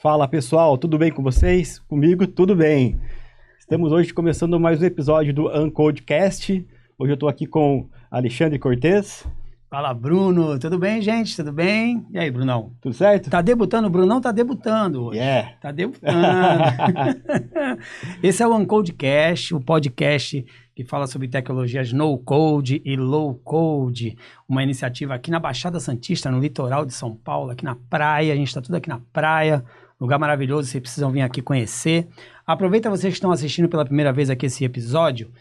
Fala pessoal, tudo bem com vocês? Comigo, tudo bem. Estamos hoje começando mais um episódio do Uncodecast. Hoje eu estou aqui com Alexandre Cortez. Fala, Bruno. Tudo bem, gente? Tudo bem? E aí, Brunão? Tudo certo? Tá debutando? O Brunão tá debutando hoje. Yeah. Tá debutando. Esse é o Uncodecast, o podcast que fala sobre tecnologias no-code e low-code. Uma iniciativa aqui na Baixada Santista, no litoral de São Paulo, aqui na praia. A gente está tudo aqui na praia. Lugar maravilhoso, vocês precisam vir aqui conhecer. Aproveita vocês que estão assistindo pela primeira vez aqui esse episódio.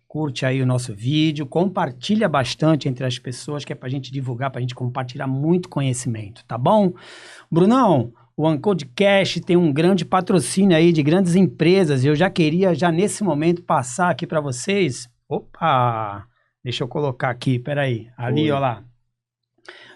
Curte aí o nosso vídeo, compartilha bastante entre as pessoas, que é pra gente divulgar, pra gente compartilhar muito conhecimento, tá bom? Brunão, o Uncodecast tem um grande patrocínio aí de grandes empresas, e eu já queria, nesse momento, passar aqui pra vocês. Opa! Deixa eu colocar aqui, peraí. Ali, ó lá.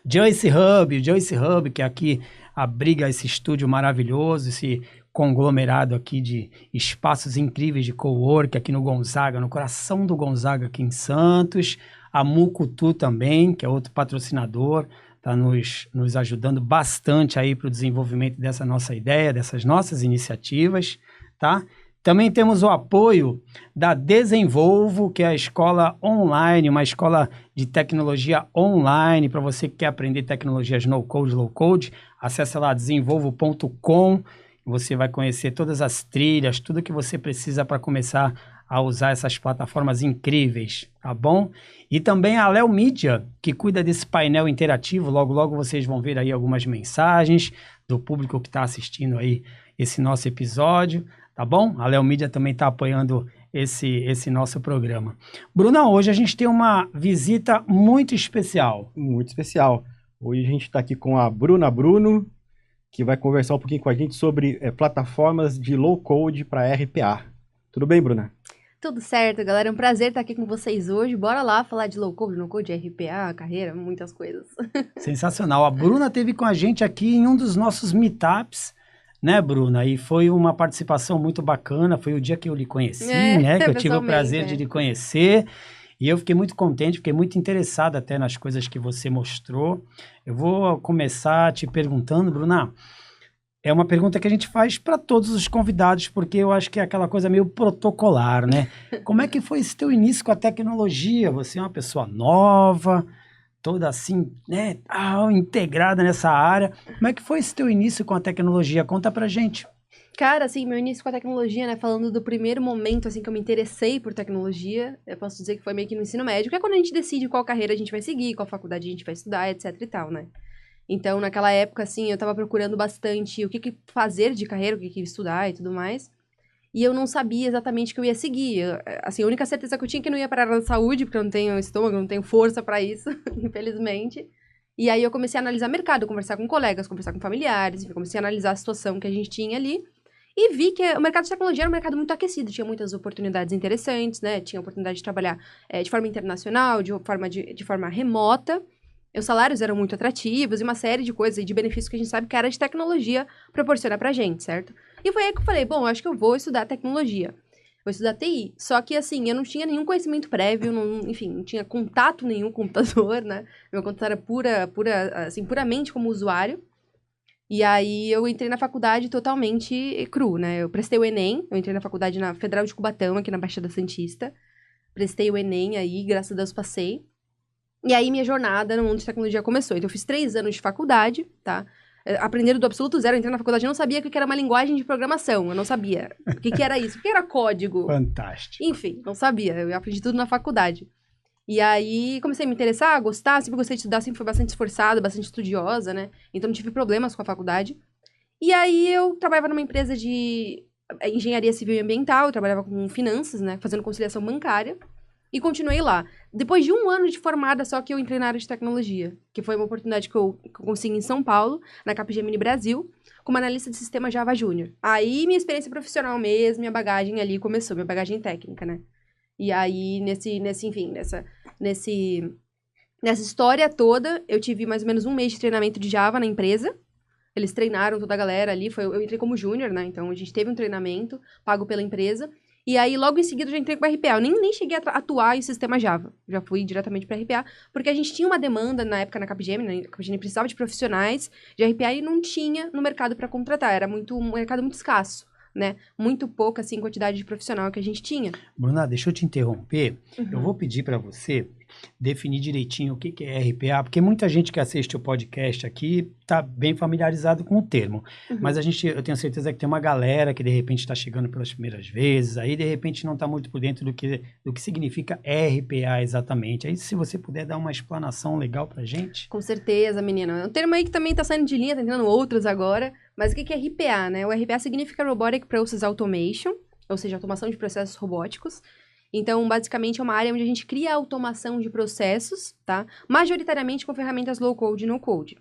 Joyce Hub, o Joyce Hub, que aqui abriga esse estúdio maravilhoso, esse conglomerado aqui de espaços incríveis de cowork aqui no Gonzaga, no coração do Gonzaga aqui em Santos. A Mucutu também, que é outro patrocinador, está nos ajudando bastante aí para o desenvolvimento dessa nossa ideia, dessas nossas iniciativas, tá? Também temos o apoio da Desenvolvo, que é a escola online, uma escola de tecnologia online, para você que quer aprender tecnologias no-code, low-code. Acesse lá desenvolvo.com. Você vai conhecer todas as trilhas, tudo que você precisa para começar a usar essas plataformas incríveis, tá bom? E também a Léo Mídia, que cuida desse painel interativo. Logo, logo vocês vão ver aí algumas mensagens do público que está assistindo aí esse nosso episódio, tá bom? A Léo Mídia também está apoiando esse nosso programa. Brunão, hoje a gente tem uma visita muito especial. Muito especial. Hoje a gente está aqui com a Bruna Bruno, que vai conversar um pouquinho com a gente sobre plataformas de low-code para RPA. Tudo bem, Bruna? Tudo certo, galera. É um prazer estar aqui com vocês hoje. Bora lá falar de low-code, no-code, RPA, carreira, muitas coisas. Sensacional. A Bruna esteve com a gente aqui em um dos nossos meetups, né, Bruna? E foi uma participação muito bacana. Foi o dia que eu lhe conheci, né? Que eu tive o prazer de lhe conhecer. E eu fiquei muito contente, fiquei muito interessado até nas coisas que você mostrou. Eu vou começar te perguntando, Bruna, é uma pergunta que a gente faz para todos os convidados, porque eu acho que é aquela coisa meio protocolar, né? Como é que foi esse teu início com a tecnologia? Você é uma pessoa nova, toda assim, né, integrada nessa área. Como é que foi esse teu início com a tecnologia? Conta pra gente. Cara, assim, meu início com a tecnologia, né, falando do primeiro momento, assim, que eu me interessei por tecnologia, eu posso dizer que foi meio que no ensino médio, que é quando a gente decide qual carreira a gente vai seguir, qual faculdade a gente vai estudar, etc e tal, né. Então, naquela época, assim, eu tava procurando bastante o que fazer de carreira, o que estudar e tudo mais, e eu não sabia exatamente o que eu ia seguir. Assim, a única certeza que eu tinha é que não ia para a área da saúde, porque eu não tenho estômago, não tenho força pra isso, infelizmente. E aí eu comecei a analisar mercado, conversar com colegas, conversar com familiares, enfim, comecei a analisar a situação que a gente tinha ali. E vi que o mercado de tecnologia era um mercado muito aquecido, tinha muitas oportunidades interessantes, né? Tinha oportunidade de trabalhar de forma internacional, de forma remota. Os salários eram muito atrativos e uma série de coisas e de benefícios que a gente sabe que a área de tecnologia proporciona pra gente, certo? E foi aí que eu falei, bom, acho que eu vou estudar tecnologia. Vou estudar TI. Só que, assim, eu não tinha nenhum conhecimento prévio, não tinha contato nenhum com o computador, né? Meu contato era puramente como usuário. E aí, eu entrei na faculdade totalmente cru, né? Eu prestei o Enem, eu entrei na faculdade na Federal de Cubatão, aqui na Baixada Santista. Prestei o Enem aí, graças a Deus passei. E aí, minha jornada no mundo de tecnologia começou. Então, eu fiz 3 anos de faculdade, tá? Aprendendo do absoluto zero, eu entrei na faculdade, eu não sabia o que era uma linguagem de programação, eu não sabia o que era isso, o que era código. Fantástico. Enfim, não sabia, eu aprendi tudo na faculdade. E aí, comecei a me interessar, a gostar, sempre gostei de estudar, sempre fui bastante esforçada, bastante estudiosa, né? Então, não tive problemas com a faculdade. E aí, eu trabalhava numa empresa de engenharia civil e ambiental, eu trabalhava com finanças, né? Fazendo conciliação bancária. E continuei lá. Depois de 1 ano de formada, só que eu entrei na área de tecnologia, que foi uma oportunidade que eu consegui em São Paulo, na Capgemini Brasil, como analista de sistema Java Júnior. Aí, minha experiência profissional mesmo, minha bagagem ali começou, minha bagagem técnica, né? E aí, nessa história toda, eu tive mais ou menos 1 mês de treinamento de Java na empresa. Eles treinaram toda a galera ali, eu entrei como júnior, né? Então, a gente teve um treinamento pago pela empresa. E aí, logo em seguida, eu já entrei com RPA. Eu nem cheguei a atuar em sistema Java. Já fui diretamente para RPA, porque a gente tinha uma demanda na época na Capgemini, né? A Capgemini precisava de profissionais de RPA e não tinha no mercado para contratar. Era um mercado muito escasso, né? Muito pouca, assim, quantidade de profissional que a gente tinha. Bruna, deixa eu te interromper. Uhum. Eu vou pedir para você definir direitinho o que é RPA, porque muita gente que assiste o podcast aqui está bem familiarizado com o termo. Uhum. Mas eu tenho certeza que tem uma galera que de repente está chegando pelas primeiras vezes, aí de repente não está muito por dentro do que significa RPA exatamente. Aí se você puder dar uma explanação legal para gente. Com certeza, menina. É um termo aí que também está saindo de linha, tá entrando outros agora. Mas o que é RPA, né? O RPA significa Robotic Process Automation, ou seja, automação de processos robóticos. Então, basicamente, é uma área onde a gente cria automação de processos, tá? Majoritariamente com ferramentas low-code e no-code,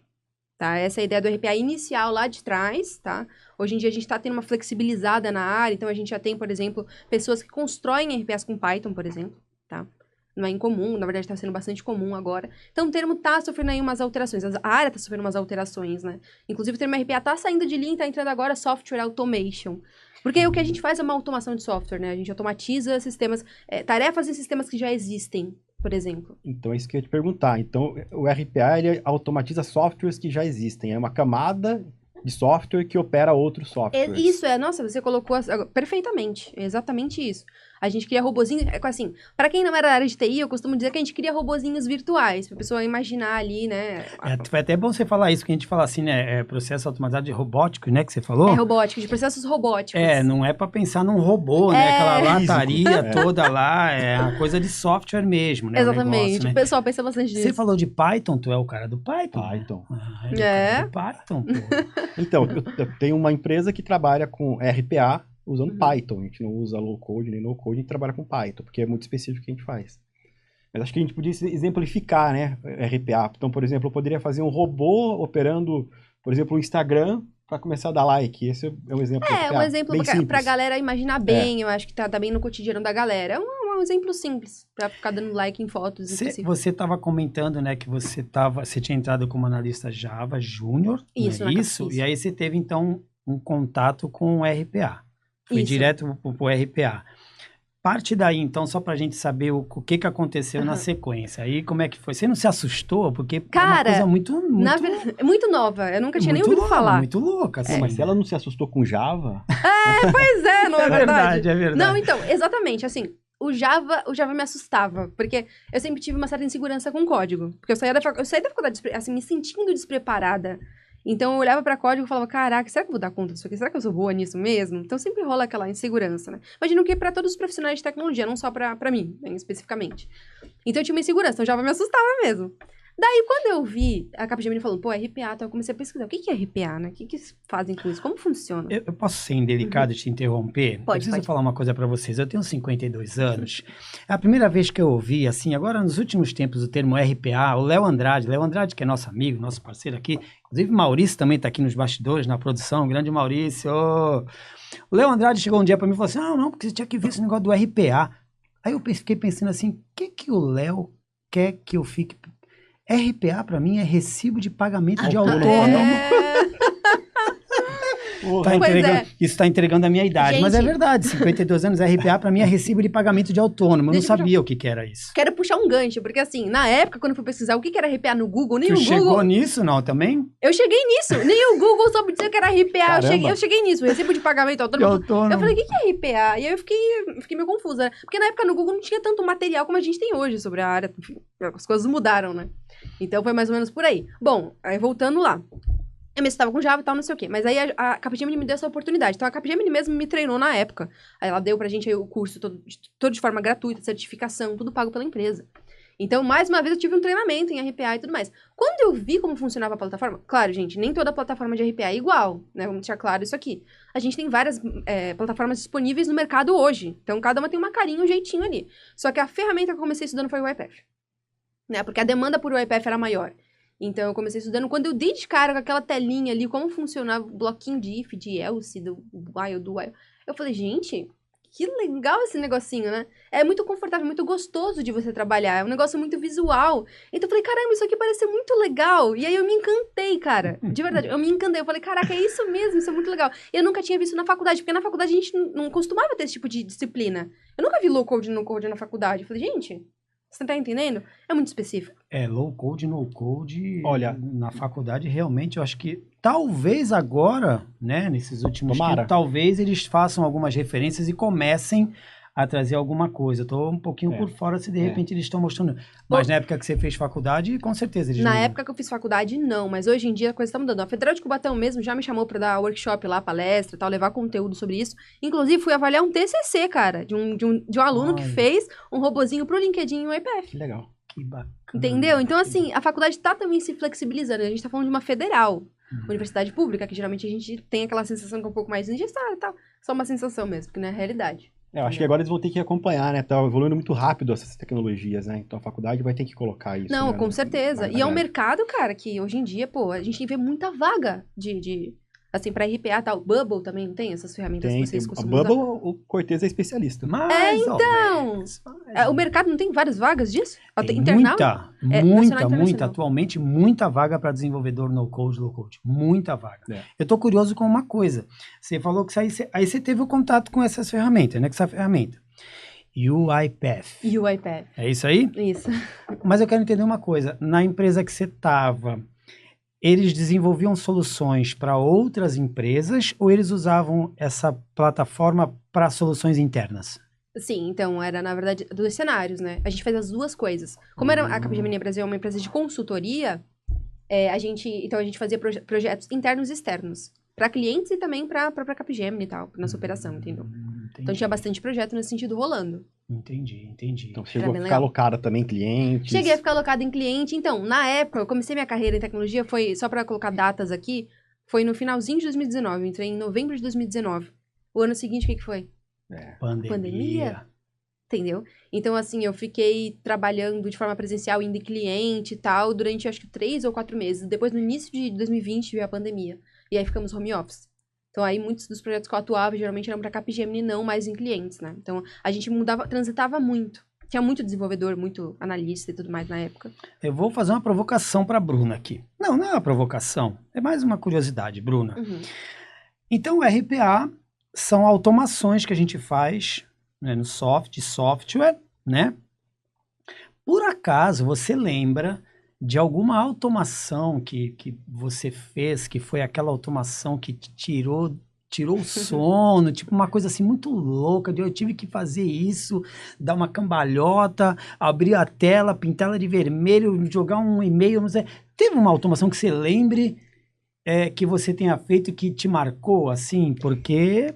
tá? Essa é a ideia do RPA inicial lá de trás, tá? Hoje em dia, a gente está tendo uma flexibilizada na área, então a gente já tem, por exemplo, pessoas que constroem RPAs com Python, por exemplo, tá? Não é incomum, na verdade está sendo bastante comum agora. Então o termo está sofrendo aí umas alterações, a área está sofrendo umas alterações, né? Inclusive o termo RPA está saindo de linha e está entrando agora Software Automation. Porque o que a gente faz é uma automação de software, né? A gente automatiza sistemas, tarefas em sistemas que já existem, por exemplo. Então, é isso que eu ia te perguntar. Então, o RPA, ele automatiza softwares que já existem. É uma camada de software que opera outros softwares. Isso, nossa, você colocou perfeitamente, é exatamente isso. A gente cria robozinhos, assim, para quem não era da área de TI, eu costumo dizer que a gente cria robozinhos virtuais, pra pessoa imaginar ali, né? Foi até bom você falar isso, que a gente fala assim, né, processo automatizado de robótico, né, que você falou? É robótico, de processos robóticos. Não é para pensar num robô, né, aquela lataria toda lá, é uma coisa de software mesmo, né? Exatamente, o negócio, né? O pessoal pensa bastante nisso. Você falou de Python, tu é o cara do Python? Python. Ele é o cara do Python, pô. Então, eu tenho uma empresa que trabalha com RPA usando Python. A gente não usa low-code nem no-code, a gente trabalha com Python, porque é muito específico o que a gente faz. Mas acho que a gente podia exemplificar, né, RPA. Então, por exemplo, eu poderia fazer um robô operando, por exemplo, o Instagram para começar a dar like. Esse é um exemplo. Um exemplo para a galera imaginar bem. Eu acho que tá bem no cotidiano da galera. É um exemplo simples para ficar dando like em fotos. Você estava comentando, né, que você tinha entrado como analista Java Júnior. Isso, isso. E aí você teve, então, um contato com o RPA. Foi direto para o RPA. Parte daí, então, só pra gente saber o que aconteceu na sequência. Aí, como é que foi? Você não se assustou? Porque cara, é uma coisa muito nova. Eu nunca tinha nem ouvido falar. Muito louca. Assim. Mas ela não se assustou com Java? Pois é, não é verdade? É verdade. Não, então, exatamente, assim, o Java me assustava, porque eu sempre tive uma certa insegurança com código. Porque eu saí da faculdade, assim, me sentindo despreparada. Então, eu olhava pra código e falava, caraca, será que eu vou dar conta disso aqui? Será que eu sou boa nisso mesmo? Então, sempre rola aquela insegurança, né? Imagino que pra todos os profissionais de tecnologia, não só pra mim, né, especificamente. Então, eu tinha uma insegurança, então já me assustava mesmo. Daí, quando eu vi a Capgemini falando, pô, RPA, então eu comecei a pesquisar. O que é RPA, né? O que fazem com isso? Como funciona? Eu posso ser indelicado de te interromper? Pode. Eu preciso falar uma coisa pra vocês. Eu tenho 52 anos. É a primeira vez que eu ouvi, assim, agora nos últimos tempos, o termo RPA. O Léo Andrade, que é nosso amigo, nosso parceiro aqui. Inclusive, o Maurício também tá aqui nos bastidores, na produção. Grande Maurício. O Léo Andrade chegou um dia pra mim e falou assim, não, porque você tinha que ver esse negócio do RPA. Aí eu fiquei pensando assim, o que o Léo quer que eu fique... RPA, pra mim, é recibo de pagamento de autônomo. Isso tá entregando a minha idade. Gente, mas é verdade, 52 anos, RPA pra mim é recibo de pagamento de autônomo. Eu não sabia o que era isso. Quero puxar um gancho, porque assim, na época, quando eu fui pesquisar o que era RPA no Google, nem o Google... chegou nisso, não, também? Eu cheguei nisso, nem o Google soube dizer que era RPA. Eu cheguei nisso, recibo de pagamento autônomo. Eu falei, o que é RPA? E aí eu fiquei meio confusa, né? Porque na época no Google não tinha tanto material como a gente tem hoje sobre a área. Enfim, as coisas mudaram, né? Então foi mais ou menos por aí. Bom, aí voltando lá. Eu mesmo estava com Java e tal, não sei o quê. Mas aí a Capgemini me deu essa oportunidade. Então a Capgemini mesmo me treinou na época. Aí ela deu pra gente aí o curso todo de forma gratuita, certificação, tudo pago pela empresa. Então, mais uma vez, eu tive um treinamento em RPA e tudo mais. Quando eu vi como funcionava a plataforma... Claro, gente, nem toda plataforma de RPA é igual, né? Vamos deixar claro isso aqui. A gente tem várias plataformas disponíveis no mercado hoje. Então, cada uma tem uma carinha, um jeitinho ali. Só que a ferramenta que eu comecei estudando foi o UiPath. Né? Porque a demanda por UiPath era maior. Então, eu comecei estudando. Quando eu dei de cara com aquela telinha ali, como funcionava o bloquinho de if, de else, do while, eu falei, gente, que legal esse negocinho, né? É muito confortável, muito gostoso de você trabalhar. É um negócio muito visual. Então eu falei, caramba, isso aqui parece ser muito legal. E aí eu me encantei, cara. De verdade, eu me encantei. Eu falei, caraca, é isso mesmo, isso é muito legal. E eu nunca tinha visto na faculdade, porque na faculdade a gente não costumava ter esse tipo de disciplina. Eu nunca vi low code e no code na faculdade. Eu falei, gente, você tá entendendo? É muito específico. Low code, no code, olha, na faculdade realmente eu acho que talvez agora, né, nesses últimos tempos, talvez eles façam algumas referências e comecem a trazer alguma coisa. Eu tô um pouquinho por fora se de repente eles estão mostrando. Mas na época que você fez faculdade, com certeza eles Na época que eu fiz faculdade, não. Mas hoje em dia a coisa tá mudando. A Federal de Cubatão mesmo já me chamou pra dar workshop lá, palestra e tal, levar conteúdo sobre isso. Inclusive, fui avaliar um TCC, cara, de um aluno que fez um robozinho pro LinkedIn e o IPF. Que legal. Que bacana. Entendeu? Então, assim, a faculdade tá também se flexibilizando. A gente tá falando de uma federal. Universidade pública, que geralmente a gente tem aquela sensação que é um pouco mais engessada e tal. Só uma sensação mesmo, porque não é realidade. Eu acho que agora eles vão ter que acompanhar, né? Tá evoluindo muito rápido essas tecnologias, né? Então a faculdade vai ter que colocar isso. Não, né? com certeza. E é um mercado, cara, que hoje em dia, pô, a gente vê muita vaga assim, pra RPA e tal. Bubble também não tem essas ferramentas que vocês costumam usar? A Bubble, o Cortez é especialista. Então. O mercado não tem várias vagas disso? Tem internal? Muita. Atualmente, muita vaga para desenvolvedor no-code, low-code. Muita vaga. Eu tô curioso com uma coisa. Você falou que aí você teve o contato com essas ferramentas, né? Com essa ferramenta. UiPath. UiPath. É isso aí? Isso. Mas eu quero entender uma coisa. Na empresa que você estava, eles desenvolviam soluções para outras empresas ou eles usavam essa plataforma para soluções internas? Sim, então era, na verdade, 2 cenários, né? A gente fez as 2 coisas. Como a Capgemini Brasil é uma empresa de consultoria, a gente fazia projetos internos e externos. Para clientes e também para a própria Capgemini e tal, nossa operação, entendeu? Entendi. Então tinha bastante projeto nesse sentido rolando. Entendi. Então chegou a ficar alocada também em clientes? Cheguei a ficar alocada em cliente. Então, na época, eu comecei minha carreira em tecnologia, foi, só para colocar datas aqui, foi no finalzinho de 2019, eu entrei em novembro de 2019. O ano seguinte, o que foi? Pandemia. Entendeu? Então, assim, eu fiquei trabalhando de forma presencial, indo em cliente e tal, durante acho que 3 ou 4 meses. Depois, no início de 2020, veio a pandemia. E aí ficamos home office. Então, aí muitos dos projetos que eu atuava, geralmente eram para Capgemini, não mais em clientes, né? Então, a gente transitava muito. Tinha muito desenvolvedor, muito analista e tudo mais na época. Eu vou fazer uma provocação para a Bruna aqui. Não é uma provocação. É mais uma curiosidade, Bruna. Então, o RPA são automações que a gente faz, né, no software, né? Por acaso, você lembra de alguma automação que você fez, que foi aquela automação que te tirou o sono, tipo uma coisa assim muito louca, eu tive que fazer isso, dar uma cambalhota, abrir a tela, pintar ela de vermelho, jogar um e-mail, não sei. Teve uma automação que você lembre que você tenha feito que te marcou, assim? Porque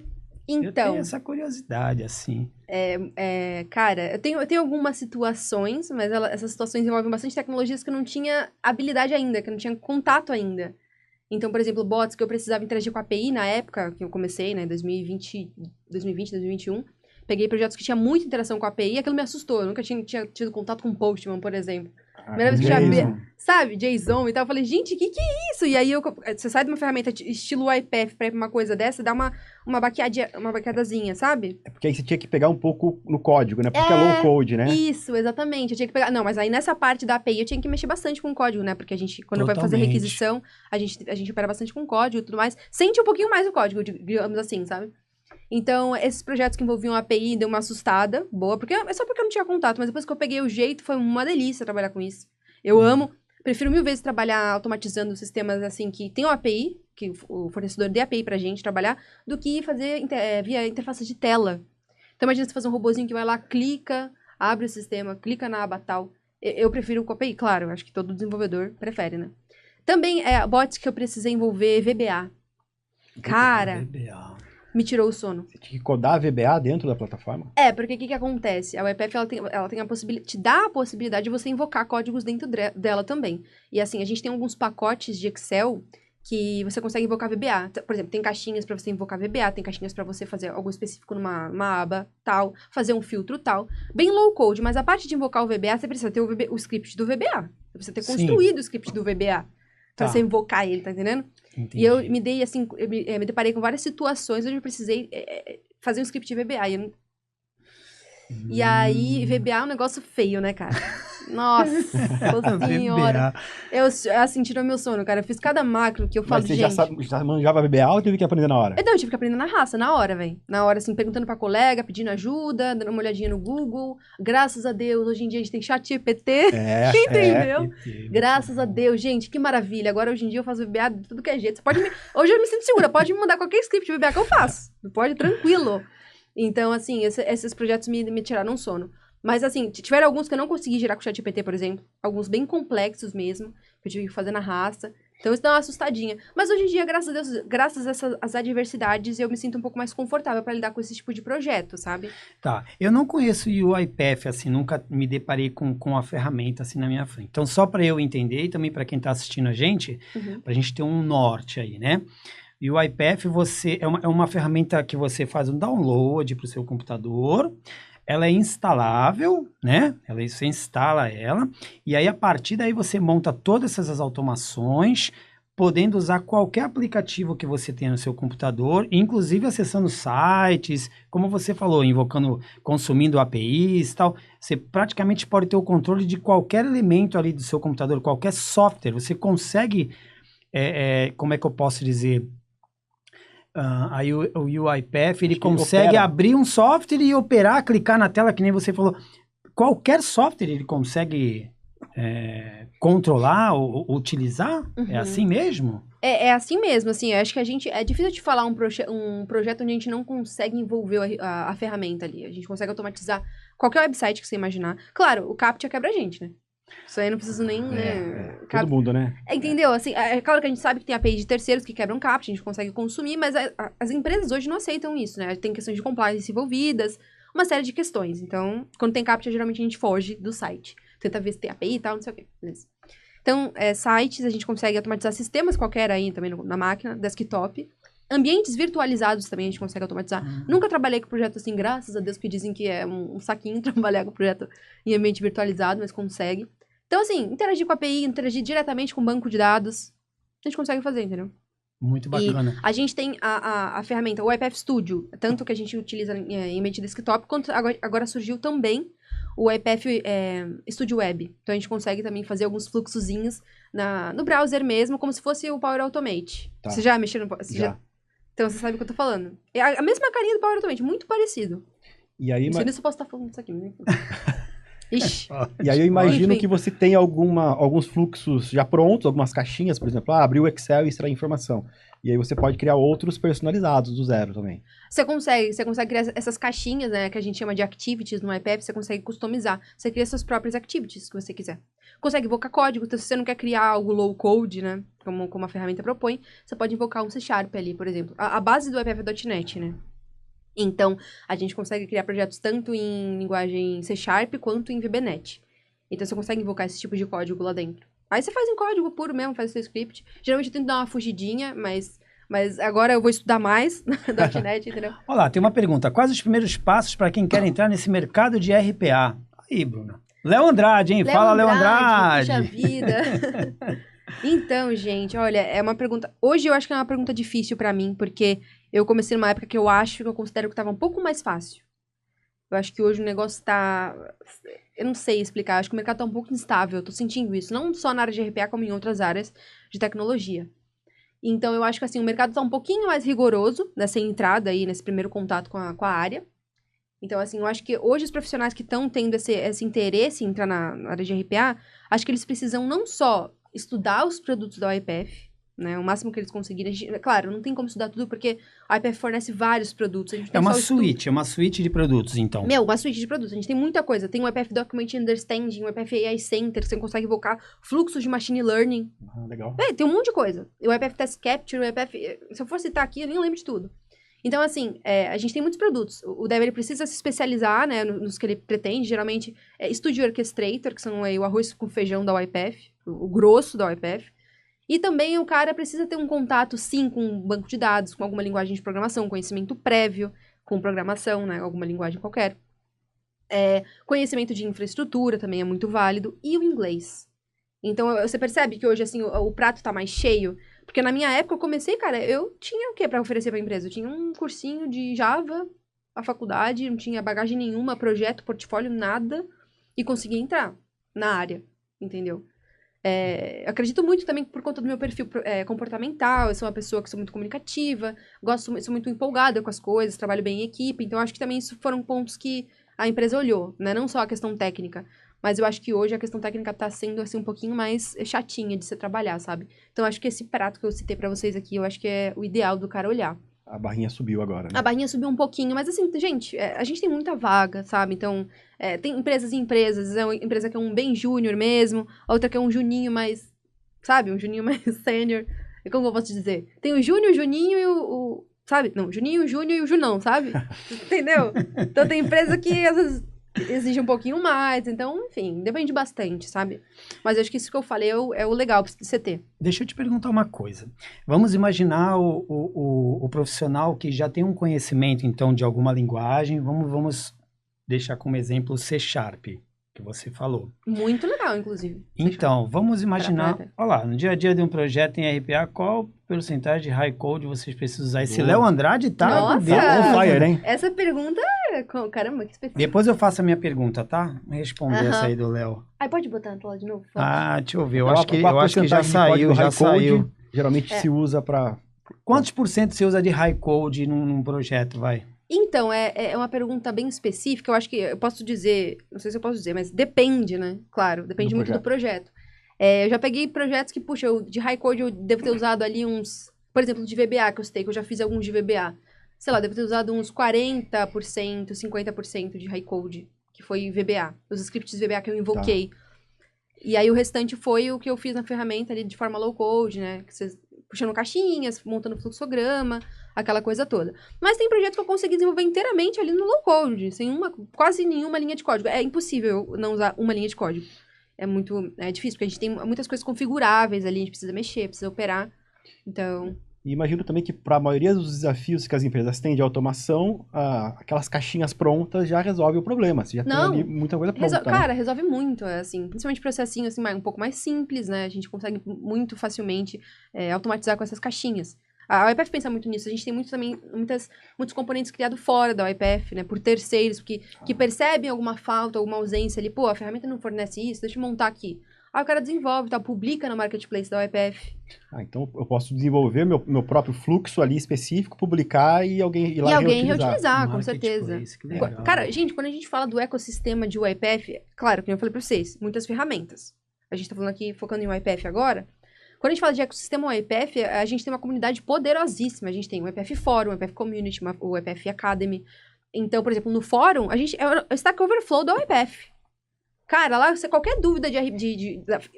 eu tenho essa curiosidade, assim. Cara, eu tenho algumas situações, mas essas situações envolvem bastante tecnologias que eu não tinha habilidade ainda, que eu não tinha contato ainda. Então, por exemplo, bots que eu precisava interagir com a API na época que eu comecei, né, 2020, 2021. Peguei projetos que tinha muita interação com a API e aquilo me assustou. Eu nunca tinha tido contato com Postman, por exemplo. Primeira vez que eu já vi, sabe, JSON e tal, eu falei, gente, que é isso? E aí, você sai de uma ferramenta estilo iPath pra ir pra uma coisa dessa, dá uma baqueadazinha, sabe? É porque aí você tinha que pegar um pouco no código, né? Porque é low code, né? Isso, exatamente. Eu tinha que pegar... Não, mas aí nessa parte da API eu tinha que mexer bastante com o código, né? Porque a gente, quando vai fazer requisição, a gente opera bastante com código e tudo mais. Sente um pouquinho mais o código, digamos assim, sabe? Então, esses projetos que envolviam a API deu uma assustada boa, é só porque eu não tinha contato, mas depois que eu peguei o jeito, foi uma delícia trabalhar com isso. Eu amo, prefiro 1000 vezes trabalhar automatizando sistemas assim que tem uma API, que o fornecedor dê API pra gente trabalhar, do que fazer via interface de tela. Então, imagina você fazer um robozinho que vai lá, clica, abre o sistema, clica na aba tal. Eu prefiro com a API, claro, acho que todo desenvolvedor prefere, né? Também, bots que eu precisei envolver VBA. Cara... VBA. Me tirou o sono. Você tinha que codar VBA dentro da plataforma? Porque o que acontece? A UiPath, ela tem te dá a possibilidade de você invocar códigos dentro dela também. E assim, a gente tem alguns pacotes de Excel que você consegue invocar VBA. Por exemplo, tem caixinhas para você invocar VBA, tem caixinhas para você fazer algo específico numa aba tal, fazer um filtro tal. Bem low code, mas a parte de invocar o VBA, você precisa ter o script do VBA. Você precisa ter construído o script do VBA para você invocar ele, tá entendendo? Entendi. E eu me dei, assim, me deparei com várias situações onde eu precisei fazer um script de VBA. E E aí, VBA é um negócio feio, né, cara? Nossa senhora. Eu, assim, tirou meu sono, cara. Eu fiz cada macro que eu falo, Mas você gente... já manjava VBA ou teve que aprender na hora? Então, eu tive que aprender na raça, na hora, velho. Na hora, assim, perguntando pra colega, pedindo ajuda, dando uma olhadinha no Google. Graças a Deus, hoje em dia a gente tem ChatGPT. Entendeu? Graças a Deus, gente, que maravilha. Agora, hoje em dia, eu faço VBA de tudo que é jeito. Você pode Hoje eu me sinto segura, pode me mandar qualquer script de VBA que eu faço. Pode, tranquilo. Então, assim, esses projetos me tiraram sono. Mas, assim, tiveram alguns que eu não consegui gerar com o ChatGPT, por exemplo. Alguns bem complexos mesmo, que eu tive que fazer na raça. Então, isso dá uma assustadinha. Mas, hoje em dia, graças a Deus, graças a essas adversidades, eu me sinto um pouco mais confortável para lidar com esse tipo de projeto, sabe? Tá. Eu não conheço o UiPath, assim, nunca me deparei com a ferramenta, assim, na minha frente. Então, só para eu entender e também para quem está assistindo a gente, para a gente ter um norte aí, né? E o UiPath, é uma ferramenta que você faz um download para o seu computador. Ela é instalável, né? Você instala ela, e aí a partir daí você monta todas essas automações, podendo usar qualquer aplicativo que você tenha no seu computador, inclusive acessando sites, como você falou, consumindo APIs e tal. Você praticamente pode ter o controle de qualquer elemento ali do seu computador, qualquer software. Você consegue, como é que eu posso dizer... aí o UiPath, ele consegue abrir um software e operar, clicar na tela, que nem você falou. Qualquer software ele consegue controlar ou utilizar? É assim mesmo? É assim mesmo, assim, eu acho que é difícil de falar um projeto onde a gente não consegue envolver a ferramenta ali. A gente consegue automatizar qualquer website que você imaginar. Claro, o CAPTCHA quebra a gente, né? Isso aí eu não preciso nem, né? Todo mundo, né? Entendeu? Assim, é claro que a gente sabe que tem API de terceiros que quebram CAPTCHA, a gente consegue consumir, mas as empresas hoje não aceitam isso, né? Tem questões de compliance envolvidas, uma série de questões. Então, quando tem CAPTCHA, geralmente a gente foge do site. Tenta ver se tem API e tal, não sei o quê. Beleza. Então, sites, a gente consegue automatizar sistemas qualquer aí também na máquina, desktop. Ambientes virtualizados também a gente consegue automatizar. Nunca trabalhei com projeto assim, graças a Deus, que dizem que é um saquinho trabalhar com projeto em ambiente virtualizado, mas consegue. Então, assim, interagir com a API, interagir diretamente com o banco de dados, a gente consegue fazer, entendeu? Muito bacana. E a gente tem a ferramenta, o UiPath Studio, tanto que a gente utiliza em ambiente desktop, quanto agora surgiu também o UiPath Studio Web. Então, a gente consegue também fazer alguns fluxozinhos no browser mesmo, como se fosse o Power Automate. Tá. Você já mexeu no... Já. Então, você sabe o que eu tô falando. É a mesma carinha do Power Automate, muito parecido. E aí... Não sei nem se eu posso estar falando disso aqui, né? Ixi. E aí eu imagino que você tem alguns fluxos já prontos, algumas caixinhas, por exemplo, abrir o Excel e extrair informação. E aí você pode criar outros personalizados do zero também. Você consegue criar essas caixinhas, né, que a gente chama de activities no UiPath, você consegue customizar. Você cria suas próprias activities que você quiser. Consegue invocar código, então se você não quer criar algo low code, né, como a ferramenta propõe, você pode invocar um C# ali, por exemplo. A base do UiPath é .NET, né? Então, a gente consegue criar projetos tanto em linguagem C# quanto em VBNet. Então, você consegue invocar esse tipo de código lá dentro. Aí você faz em código puro mesmo, faz o seu script. Geralmente eu tento dar uma fugidinha, mas agora eu vou estudar mais .NET, entendeu? Olá, tem uma pergunta. Quais os primeiros passos para quem quer entrar nesse mercado de RPA? Aí, Bruna. Léo Andrade, hein? Fala, Léo Andrade. Puxa vida. Então, gente, olha, é uma pergunta... Hoje eu acho que é uma pergunta difícil pra mim, porque eu comecei numa época que eu considero que tava um pouco mais fácil. Eu acho que hoje o negócio tá... Eu não sei explicar, acho que o mercado tá um pouco instável, eu tô sentindo isso. Não só na área de RPA, como em outras áreas de tecnologia. Então, eu acho que, assim, o mercado tá um pouquinho mais rigoroso nessa entrada aí, nesse primeiro contato com a área. Então, assim, eu acho que hoje os profissionais que estão tendo esse interesse em entrar na área de RPA, acho que eles precisam não só estudar os produtos da UiPath, né, o máximo que eles conseguirem. Claro, não tem como estudar tudo, porque a UiPath fornece vários produtos. A gente tem é uma suíte de produtos, então. Uma suíte de produtos. A gente tem muita coisa. Tem o UiPath Document Understanding, o UiPath AI Center, que você consegue invocar fluxos de machine learning. Legal. Tem um monte de coisa. O UiPath Task Capture, o UiPath... Se eu for citar aqui, eu nem lembro de tudo. Então, assim, a gente tem muitos produtos. O dev, ele precisa se especializar, né, nos que ele pretende. Geralmente, Studio Orchestrator, que são aí, o arroz com feijão da UiPath, o grosso da UiPath. E também o cara precisa ter um contato, sim, com um banco de dados, com alguma linguagem de programação, conhecimento prévio com programação, né, alguma linguagem qualquer. Conhecimento de infraestrutura também é muito válido. E o inglês. Então, você percebe que hoje, assim, o prato tá mais cheio. Porque na minha época, eu comecei, cara, eu tinha o que pra oferecer pra empresa? Eu tinha um cursinho de Java, a faculdade, não tinha bagagem nenhuma, projeto, portfólio, nada, e consegui entrar na área, entendeu? Eu acredito muito também por conta do meu perfil comportamental, eu sou uma pessoa que sou muito comunicativa, sou muito empolgada com as coisas, trabalho bem em equipe, então acho que também isso foram pontos que a empresa olhou, né? Não só a questão técnica, mas eu acho que hoje a questão técnica tá sendo, assim, um pouquinho mais chatinha de se trabalhar, sabe? Então acho que esse prato que eu citei pra vocês aqui, eu acho que é o ideal do cara olhar. A barrinha subiu agora, né? A barrinha subiu um pouquinho, mas assim, gente, a gente tem muita vaga, sabe? Então, tem empresas e empresas. É uma empresa que é um bem júnior mesmo, a outra que é um juninho mais, sabe? Um juninho mais sênior. E como eu posso dizer? Tem o júnior, o juninho e sabe? Não, o juninho, o júnior e o junão, sabe? Entendeu? Então tem empresa que às vezes exige um pouquinho mais, então, enfim, depende bastante, sabe? Mas eu acho que isso que eu falei é o legal pra você ter. Deixa eu te perguntar uma coisa. Vamos imaginar o profissional que já tem um conhecimento, então, de alguma linguagem. Vamos deixar como exemplo o C#, que você falou. Muito legal, inclusive. Então, vamos imaginar, olha lá, no dia a dia de um projeto em RPA, qual porcentagem de high code vocês precisam usar? Esse Léo Andrade tá... Nossa! On fire, hein? Essa pergunta, caramba, que específica. Depois eu faço a minha pergunta, tá? Responder essa aí do Léo. Aí pode botar na tela de novo? Deixa eu ver, eu acho que já saiu. Geralmente se usa para... Quantos por cento você usa de high code num projeto, vai? Então, é uma pergunta bem específica, eu acho que eu posso dizer, não sei se eu posso dizer, mas depende, né? Claro, depende muito do projeto. Eu já peguei projetos que, puxa, de high code eu devo ter usado ali uns, por exemplo, de VBA que eu citei, que eu já fiz alguns de VBA. Sei lá, devo ter usado uns 40%, 50% de high code, que foi VBA, os scripts VBA que eu invoquei. Tá. E aí o restante foi o que eu fiz na ferramenta ali de forma low code, né? Que vocês puxando caixinhas, montando fluxograma, aquela coisa toda. Mas tem projeto que eu consegui desenvolver inteiramente ali no low code, sem quase nenhuma linha de código. É impossível não usar uma linha de código. É difícil, porque a gente tem muitas coisas configuráveis ali, a gente precisa mexer, precisa operar. Então... E imagino também que para a maioria dos desafios que as empresas têm de automação, aquelas caixinhas prontas já resolvem o problema. Você já tem ali muita coisa pronta. Cara, resolve muito, assim, principalmente processinho assim, um pouco mais simples, né? A gente consegue muito facilmente automatizar com essas caixinhas. A UiPath pensa muito nisso. A gente tem muitos componentes criados fora da UiPath, né? Por terceiros que percebem alguma falta, alguma ausência ali. Pô, a ferramenta não fornece isso, deixa eu montar aqui. Aí o cara desenvolve, publica na marketplace da UiPath. Então eu posso desenvolver meu próprio fluxo ali específico, publicar e alguém ir lá reutilizar, com certeza. Cara, gente, quando a gente fala do ecossistema de UiPath, claro, como eu falei pra vocês, muitas ferramentas. A gente tá falando aqui, focando em UiPath agora. Quando a gente fala de ecossistema UiPath, a gente tem uma comunidade poderosíssima. A gente tem o UiPath Fórum, o UiPath Community, o UiPath Academy. Então, por exemplo, no fórum, a gente é o Stack Overflow da UiPath. Cara, lá, qualquer dúvida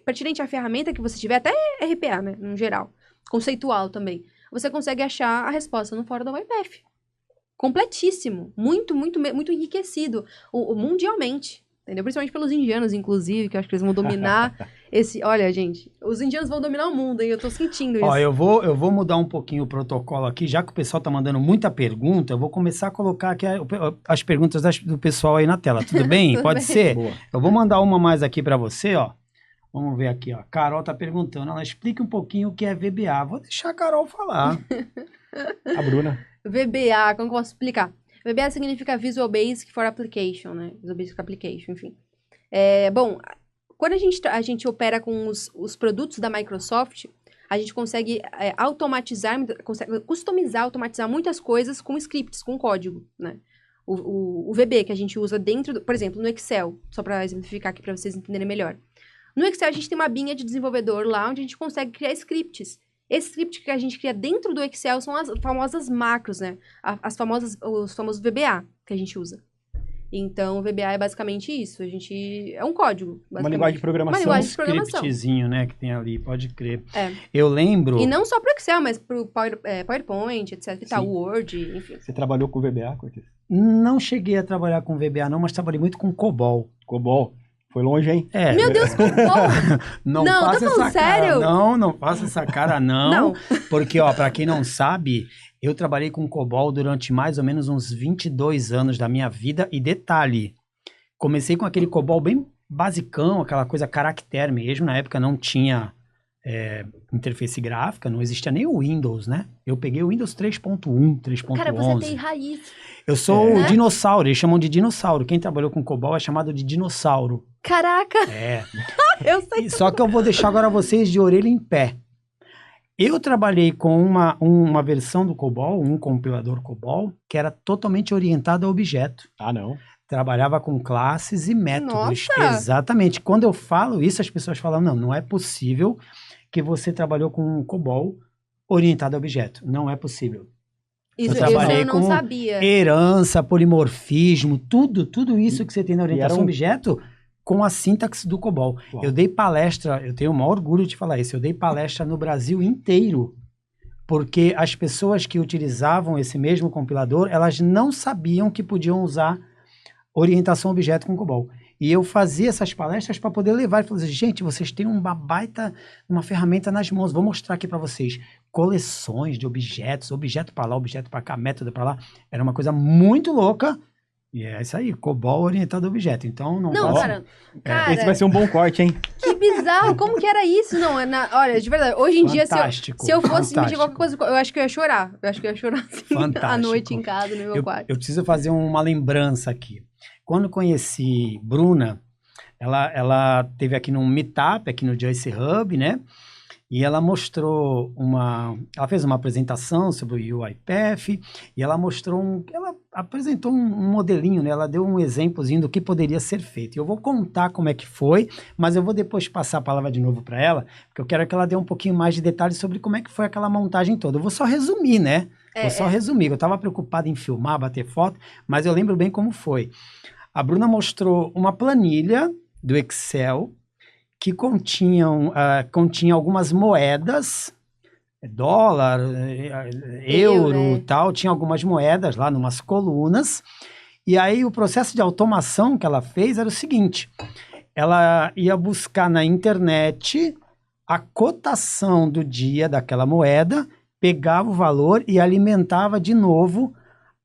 pertinente à ferramenta que você tiver, até RPA, né, no geral, conceitual também, você consegue achar a resposta no fórum da UiPath. Completíssimo. Muito, muito, muito enriquecido. Mundialmente. Entendeu? Principalmente pelos indianos, inclusive, que eu acho que eles vão dominar esse... Olha, gente, os indianos vão dominar o mundo, hein? Eu tô sentindo isso. Ó, eu vou mudar um pouquinho o protocolo aqui, já que o pessoal tá mandando muita pergunta, eu vou começar a colocar aqui as perguntas do pessoal aí na tela, tudo bem? Tudo Pode bem. ser? Boa. Eu vou mandar uma mais aqui para você, ó. Vamos ver aqui, ó. Carol tá perguntando, ela explica um pouquinho o que é VBA. Vou deixar a Carol falar. A Bruna. VBA, como que eu posso explicar? VBA significa Visual Basic for Application, né? Visual Basic Application, enfim. Bom, quando a gente opera com os produtos da Microsoft, a gente consegue automatizar muitas coisas com scripts, com código, né? O VB que a gente usa dentro, por exemplo, no Excel, só para exemplificar aqui para vocês entenderem melhor. No Excel, a gente tem uma abinha de desenvolvedor lá, onde a gente consegue criar scripts. Esse script que a gente cria dentro do Excel são as famosas macros, né? Os famosos VBA que a gente usa. Então, o VBA é basicamente isso. É um código, basicamente. Uma linguagem de programação. Uma linguagem de programação. Scriptzinho, né, que tem ali, pode crer. Eu lembro... E não só pro Excel, mas pro PowerPoint, etc. E tal, Word, enfim. Você trabalhou com VBA, Cortez? Não cheguei a trabalhar com VBA, não, mas trabalhei muito com COBOL. COBOL. Foi longe, hein? Meu Deus, COBOL! Não faça essa cara. Sério? Não faça essa cara, não. Porque, ó, pra quem não sabe, eu trabalhei com COBOL durante mais ou menos uns 22 anos da minha vida. E detalhe, comecei com aquele COBOL bem basicão, aquela coisa caractere mesmo. Na época não tinha interface gráfica, não existia nem o Windows, né? Eu peguei o Windows 3.1, 3.11. Cara, você tem raiz. Eu sou o né? dinossauro, eles chamam de dinossauro. Quem trabalhou com COBOL é chamado de dinossauro. Caraca, eu sei. Só que eu vou deixar agora vocês de orelha em pé. Eu trabalhei com uma versão do COBOL, um compilador COBOL, que era totalmente orientado a objeto. Ah, não. Trabalhava com classes e métodos. Nossa! Exatamente. Quando eu falo isso, as pessoas falam, não é possível que você trabalhou com um COBOL orientado a objeto. Não é possível. Isso trabalhei eu não com sabia. Herança, polimorfismo, tudo isso que você tem na orientação era a objeto com a sintaxe do COBOL. Uau. Eu dei palestra, eu tenho o maior orgulho de falar isso, eu dei palestra no Brasil inteiro, porque as pessoas que utilizavam esse mesmo compilador, elas não sabiam que podiam usar orientação a objeto com COBOL. E eu fazia essas palestras para poder levar e falar assim, gente, vocês têm uma ferramenta nas mãos, vou mostrar aqui para vocês. Coleções de objetos, objeto para lá, objeto para cá, método para lá. Era uma coisa muito louca. E é isso aí, COBOL orientado a objeto. Então, não Não, posso... cara, Esse vai ser um bom corte, hein? que bizarro. Como que era isso? Não, olha, de verdade, hoje em dia, Fantástico, se eu fosse fantástico. mexer qualquer coisa, eu acho que eu ia chorar. Eu acho que eu ia chorar assim, à Fantástico. noite em casa, no meu quarto. Eu preciso fazer uma lembrança aqui. Quando conheci Bruna, ela teve aqui num meetup, aqui no Joyce Hub, né? E ela ela fez uma apresentação sobre o UiPath e ela apresentou um modelinho, né? Ela deu um exemplozinho do que poderia ser feito. Eu vou contar como é que foi, mas eu vou depois passar a palavra de novo para ela, porque eu quero que ela dê um pouquinho mais de detalhes sobre como é que foi aquela montagem toda. Eu vou só resumir, né? Vou só resumir. Eu estava preocupado em filmar, bater foto, mas eu lembro bem como foi. A Bruna mostrou uma planilha do Excel que continha algumas moedas, dólar, euro e tal, tinha algumas moedas lá, numas colunas, e aí o processo de automação que ela fez era o seguinte, ela ia buscar na internet a cotação do dia daquela moeda, pegava o valor e alimentava de novo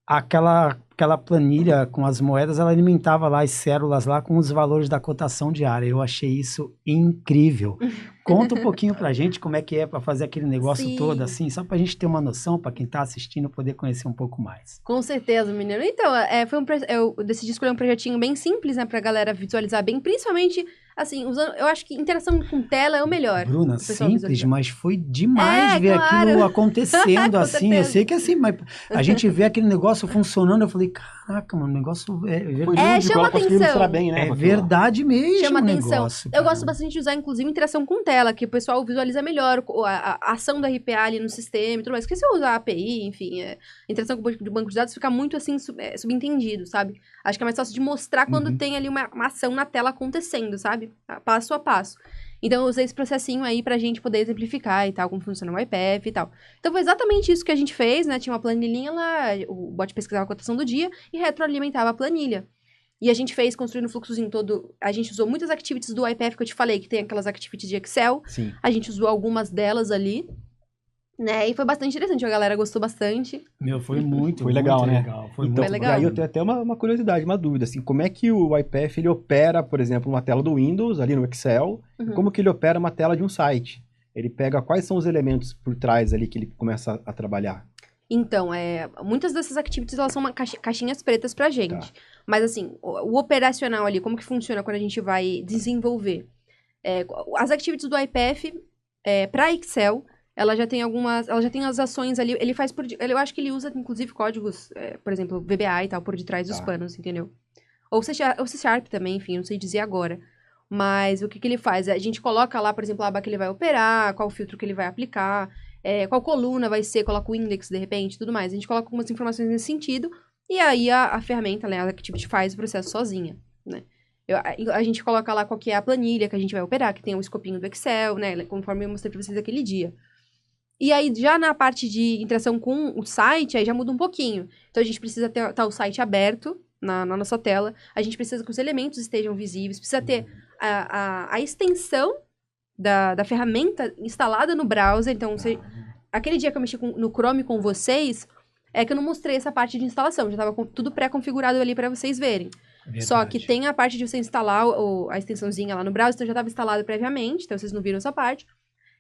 aquela planilha com as moedas, ela alimentava lá as células lá com os valores da cotação diária. Eu achei isso incrível. Conta um pouquinho pra gente como é que é para fazer aquele negócio Sim. todo assim, só pra gente ter uma noção, para quem tá assistindo poder conhecer um pouco mais. Com certeza, menino. Então, eu decidi escolher um projetinho bem simples, né, pra galera visualizar bem, principalmente, assim, eu acho que interação com tela é o melhor. Bruna, o pessoal simples, visualizar. mas foi demais ver claro. aquilo acontecendo Com assim. Eu certeza. sei que é assim, mas a gente vê aquele negócio funcionando, eu falei, caraca, mano, o negócio Foi É, lúdico, chama ela conseguiu atenção. mostrar bem, né? é com aquilo lá. verdade mesmo. Chama o atenção. negócio, Eu cara. gosto bastante de usar, inclusive, interação com tela, que o pessoal visualiza melhor a ação da RPA ali no sistema e tudo mais. Porque se eu usar a API, enfim, interação com o banco de dados fica muito, assim, subentendido, sabe? Acho que é mais fácil de mostrar quando tem ali uma ação na tela acontecendo, sabe? Passo a passo. Então, eu usei esse processinho aí pra gente poder exemplificar e tal, como funciona o UiPath e tal. Então, foi exatamente isso que a gente fez, né? Tinha uma planilhinha lá, o bot pesquisava a cotação do dia e retroalimentava a planilha. E a gente fez, construindo o fluxozinho todo. A gente usou muitas activities do UiPath que eu te falei, que tem aquelas activities de Excel. Sim. A gente usou algumas delas ali, né? E foi bastante interessante, a galera gostou bastante. Meu, foi muito, Foi legal, muito né? legal. Foi Então, muito legal. aí eu tenho até uma curiosidade, uma dúvida, assim, como é que o UiPath, ele opera, por exemplo, uma tela do Windows, ali no Excel, Uhum. como que ele opera uma tela de um site? Ele pega quais são os elementos por trás ali que ele começa a trabalhar? Então, muitas dessas activities, elas são caixinhas pretas pra gente. Tá. Mas, assim, o operacional ali, como que funciona quando a gente vai desenvolver? As activities do UiPath, pra Excel, ela já tem as ações ali, ele faz eu acho que ele usa, inclusive, códigos, por exemplo, VBA e tal, por detrás dos Tá. panos, entendeu? Ou C Sharp também, enfim, não sei dizer agora. Mas o que ele faz? A gente coloca lá, por exemplo, a aba que ele vai operar, qual filtro que ele vai aplicar, qual coluna vai ser, coloca o index, de repente, tudo mais. A gente coloca algumas informações nesse sentido, e aí a ferramenta, né, a Activity faz o processo sozinha, né? A gente coloca lá qual que é a planilha que a gente vai operar, que tem o escopinho do Excel, né, conforme eu mostrei pra vocês aquele dia. E aí, já na parte de interação com o site, aí já muda um pouquinho. Então, a gente precisa ter o site aberto na nossa tela, a gente precisa que os elementos estejam visíveis, precisa ter a extensão da ferramenta instalada no browser. Então, aquele dia que eu mexi no Chrome com vocês, que eu não mostrei essa parte de instalação, já estava tudo pré-configurado ali para vocês verem. Verdade. Só que tem a parte de você instalar a extensãozinha lá no browser, então já estava instalado previamente, então vocês não viram essa parte.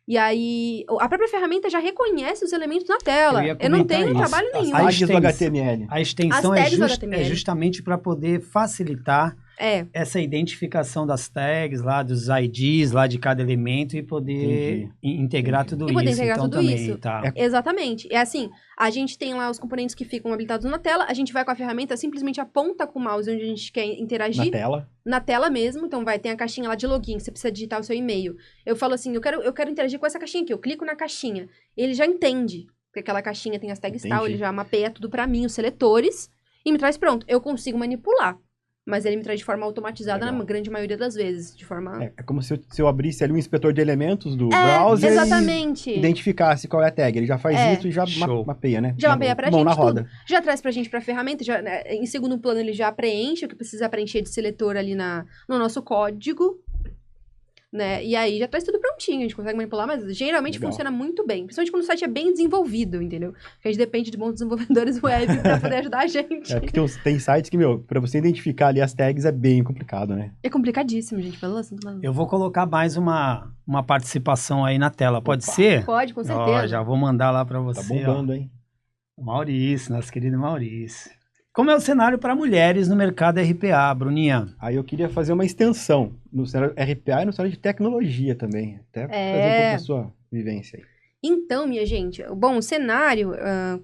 E aí, a própria ferramenta já reconhece os elementos na tela. Eu ia Eu não comentar tenho isso. trabalho As nenhum. tags do extensão. HTML. A extensão As é, tags do HTML. é justamente para poder facilitar É, essa identificação das tags lá, dos IDs lá de cada elemento e poder integrar Entendi. tudo E poder isso. integrar Então tudo também, isso. tá. exatamente. É assim, a gente tem lá os componentes que ficam habilitados na tela, a gente vai com a ferramenta, simplesmente aponta com o mouse onde a gente quer interagir. Na tela. Na tela mesmo, então tem a caixinha lá de login, você precisa digitar o seu e-mail. Eu falo assim, eu quero interagir com essa caixinha aqui, eu clico na caixinha. Ele já entende que aquela caixinha tem as tags tal, Entendi. ele já mapeia tudo pra mim, os seletores, e me traz pronto. Eu consigo manipular, mas ele me traz de forma automatizada Legal. na grande maioria das vezes, de forma... É como se eu abrisse ali um inspetor de elementos do browser exatamente. e identificasse qual é a tag. Ele já faz isso e já Show. mapeia, né? Já mapeia pra Mão gente na tudo. roda. Já traz pra gente pra ferramenta, já, né, em segundo plano ele já preenche o que precisa preencher de seletor ali no nosso código, né? E aí já traz tudo prontinho, a gente consegue manipular, mas geralmente Legal. funciona muito bem. Principalmente quando o site é bem desenvolvido, entendeu? Porque a gente depende de bons desenvolvedores web pra poder ajudar a gente. Porque tem sites que, pra você identificar ali as tags é bem complicado, né? É complicadíssimo, gente, pelo assunto. Eu vou colocar mais uma participação aí na tela, pode ser? Pode, com Ó, certeza. já vou mandar lá para Tá você. bombando, hein? Maurício, nosso querido Maurício. Como é o cenário para mulheres no mercado RPA, Bruninha? Aí eu queria fazer uma extensão no cenário RPA e no cenário de tecnologia também. Até trazer um pouco da sua vivência aí. Então, minha gente, bom, o cenário é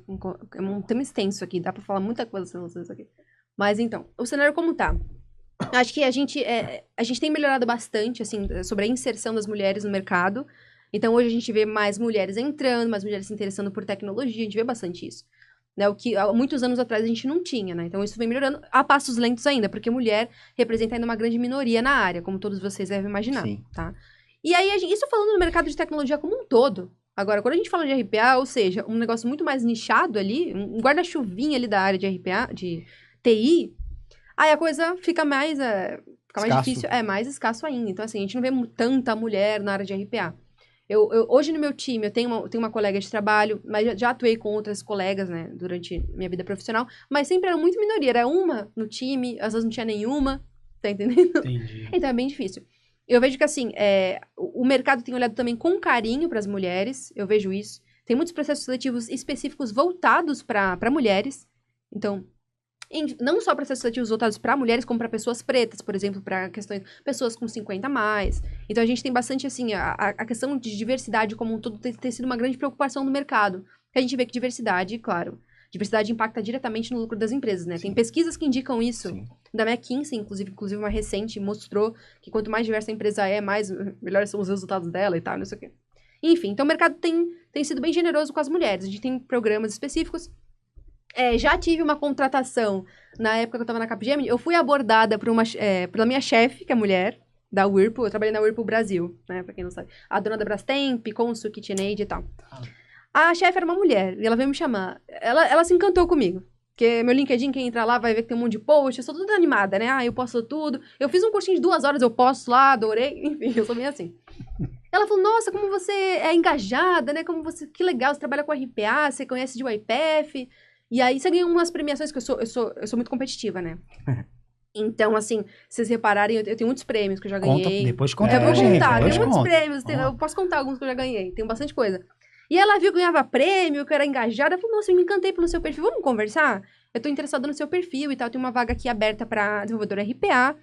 um tema extenso aqui, dá pra falar muita coisa sobre isso aqui. Mas então, o cenário como tá? Acho que a gente tem melhorado bastante, assim, sobre a inserção das mulheres no mercado. Então, hoje a gente vê mais mulheres entrando, mais mulheres se interessando por tecnologia, a gente vê bastante isso. Né, o que há muitos anos atrás a gente não tinha, né? Então, isso vem melhorando a passos lentos ainda, porque mulher representa ainda uma grande minoria na área, como todos vocês devem imaginar, Sim. tá? E aí, isso falando no mercado de tecnologia como um todo. Agora, quando a gente fala de RPA, ou seja, um negócio muito mais nichado ali, um guarda-chuvinha ali da área de RPA, de TI, aí a coisa fica mais difícil, mais escasso ainda. Então, assim, a gente não vê tanta mulher na área de RPA. Hoje no meu time, eu tenho uma colega de trabalho, mas já atuei com outras colegas, né, durante minha vida profissional, mas sempre era muito minoria. Era uma no time, às vezes não tinha nenhuma, tá entendendo? Entendi. Então é bem difícil. Eu vejo que, assim, o mercado tem olhado também com carinho para as mulheres, eu vejo isso. Tem muitos processos seletivos específicos voltados para mulheres. Então, não só processos seletivos voltados para mulheres, como para pessoas pretas, por exemplo, para questões pessoas com 50 a mais. Então, a gente tem bastante, assim, a questão de diversidade como um todo tem sido uma grande preocupação no mercado. A gente vê que diversidade, claro, diversidade impacta diretamente no lucro das empresas, né? Sim. Tem pesquisas que indicam isso. Sim. Da McKinsey, inclusive uma recente, mostrou que quanto mais diversa a empresa melhores são os resultados dela e tal, não sei o quê. Enfim, então o mercado tem sido bem generoso com as mulheres. A gente tem programas específicos. Já tive uma contratação na época que eu estava na Capgemini. Eu fui abordada pela minha chefe, que é mulher, da Whirlpool. Eu trabalhei na Whirlpool Brasil, né? Pra quem não sabe. A dona da Brastemp, Consul, KitchenAid e tal. A chefe era uma mulher e ela veio me chamar. Ela se encantou comigo. Porque meu LinkedIn, quem entrar lá vai ver que tem um monte de post. Eu sou toda animada, né? Eu posto tudo. Eu fiz um cursinho de 2 horas, eu posto lá, adorei. Enfim, eu sou bem assim. Ela falou, nossa, como você é engajada, né? Que legal, você trabalha com RPA, você conhece de UiPath. E aí você ganha umas premiações, que eu sou muito competitiva, né? Então, assim, se vocês repararem, eu tenho muitos prêmios que eu já ganhei. Depois conta Eu vou pra gente. contar, depois tem muitos conta. prêmios, eu posso contar alguns que eu já ganhei, tem bastante coisa. E ela viu que eu ganhava prêmio, que eu era engajada, ela falou, nossa, eu me encantei pelo seu perfil, vamos conversar? Eu tô interessada no seu perfil e tal, tem uma vaga aqui aberta pra desenvolvedora RPA,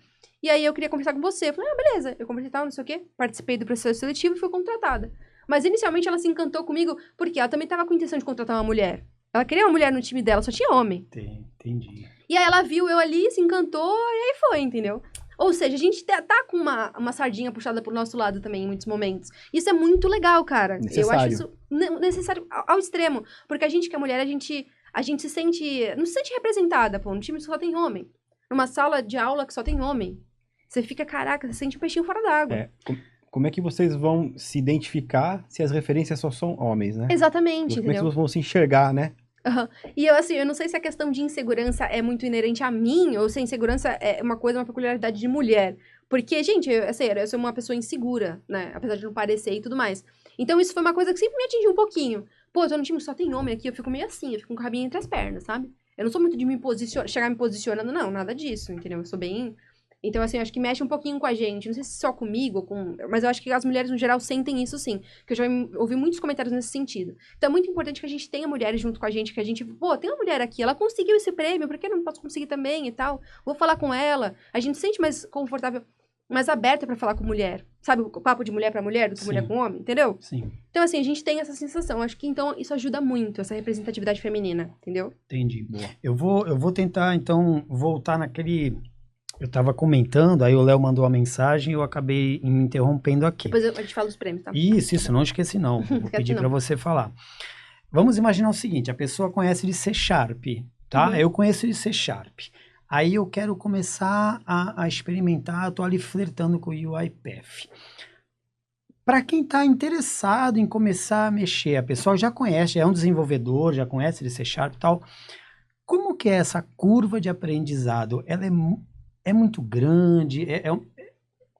e aí eu queria conversar com você. Eu falei, beleza, eu conversei tal, não sei o quê, participei do processo seletivo e fui contratada. Mas inicialmente ela se encantou comigo, porque ela também tava com a intenção de contratar uma mulher. Ela queria uma mulher no time dela, só tinha homem. Entendi. E aí ela viu eu ali, se encantou, e aí foi, entendeu? Ou seja, a gente tá com uma sardinha puxada pro nosso lado também, em muitos momentos. Isso é muito legal, cara. Necessário. Eu acho isso necessário ao extremo. Porque a gente que é mulher, a gente se sente... Não se sente representada, pô. No time só tem homem. Numa sala de aula que só tem homem. Você fica, caraca, você sente um peixinho fora d'água. Como é que vocês vão se identificar se as referências só são homens, né? Exatamente, Como é que entendeu? vocês vão se enxergar, né? Uhum. E eu não sei se a questão de insegurança é muito inerente a mim, ou se a insegurança é uma peculiaridade de mulher. Porque, gente, eu sou uma pessoa insegura, né? Apesar de não parecer e tudo mais. Então, isso foi uma coisa que sempre me atingiu um pouquinho. Pô, eu tô no time que só tem homem aqui, eu fico meio assim, eu fico com o rabinho entre as pernas, sabe? Eu não sou muito de chegar me posicionando, não, nada disso, entendeu? Eu sou bem Então, assim, eu acho que mexe um pouquinho com a gente. Não sei se só comigo, mas eu acho que as mulheres, no geral, sentem isso, sim. Que eu já ouvi muitos comentários nesse sentido. Então, é muito importante que a gente tenha mulheres junto com a gente, que a gente... Pô, tem uma mulher aqui, ela conseguiu esse prêmio, por que eu não posso conseguir também e tal? Vou falar com ela. A gente se sente mais confortável, mais aberta pra falar com mulher. Sabe o papo de mulher pra mulher, do que mulher com homem, entendeu? Sim. Então, assim, a gente tem essa sensação. Acho que, então, isso ajuda muito, essa representatividade feminina, entendeu? Entendi. Boa. Eu vou tentar, então, voltar naquele... Eu estava comentando, aí o Léo mandou uma mensagem e eu acabei me interrompendo aqui. Depois a gente fala dos prêmios, tá? Isso, não esqueci não. Vou pedir para você falar. Vamos imaginar o seguinte, a pessoa conhece de C Sharp, tá? Eu conheço de C Sharp. Aí eu quero começar a experimentar, eu tô ali flertando com o UiPath. Para quem está interessado em começar a mexer, a pessoa já conhece, já é um desenvolvedor, já conhece de C Sharp e tal. Como que é essa curva de aprendizado? Ela é muito grande?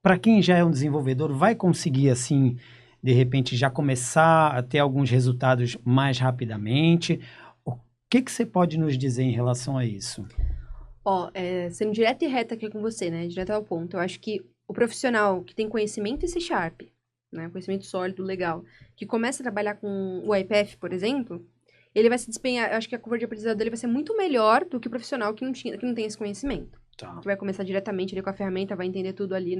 Para quem já é um desenvolvedor, vai conseguir, assim, de repente, já começar a ter alguns resultados mais rapidamente? O que você pode nos dizer em relação a isso? Sendo direta e reta aqui com você, né? Direto ao ponto. Eu acho que o profissional que tem conhecimento em C Sharp, né? Conhecimento sólido, legal, que começa a trabalhar com o UiPath, por exemplo, ele vai se desempenhar, eu acho que a curva de aprendizado dele vai ser muito melhor do que o profissional que não tem esse conhecimento. Tá. Que vai começar diretamente ali com a ferramenta, vai entender tudo ali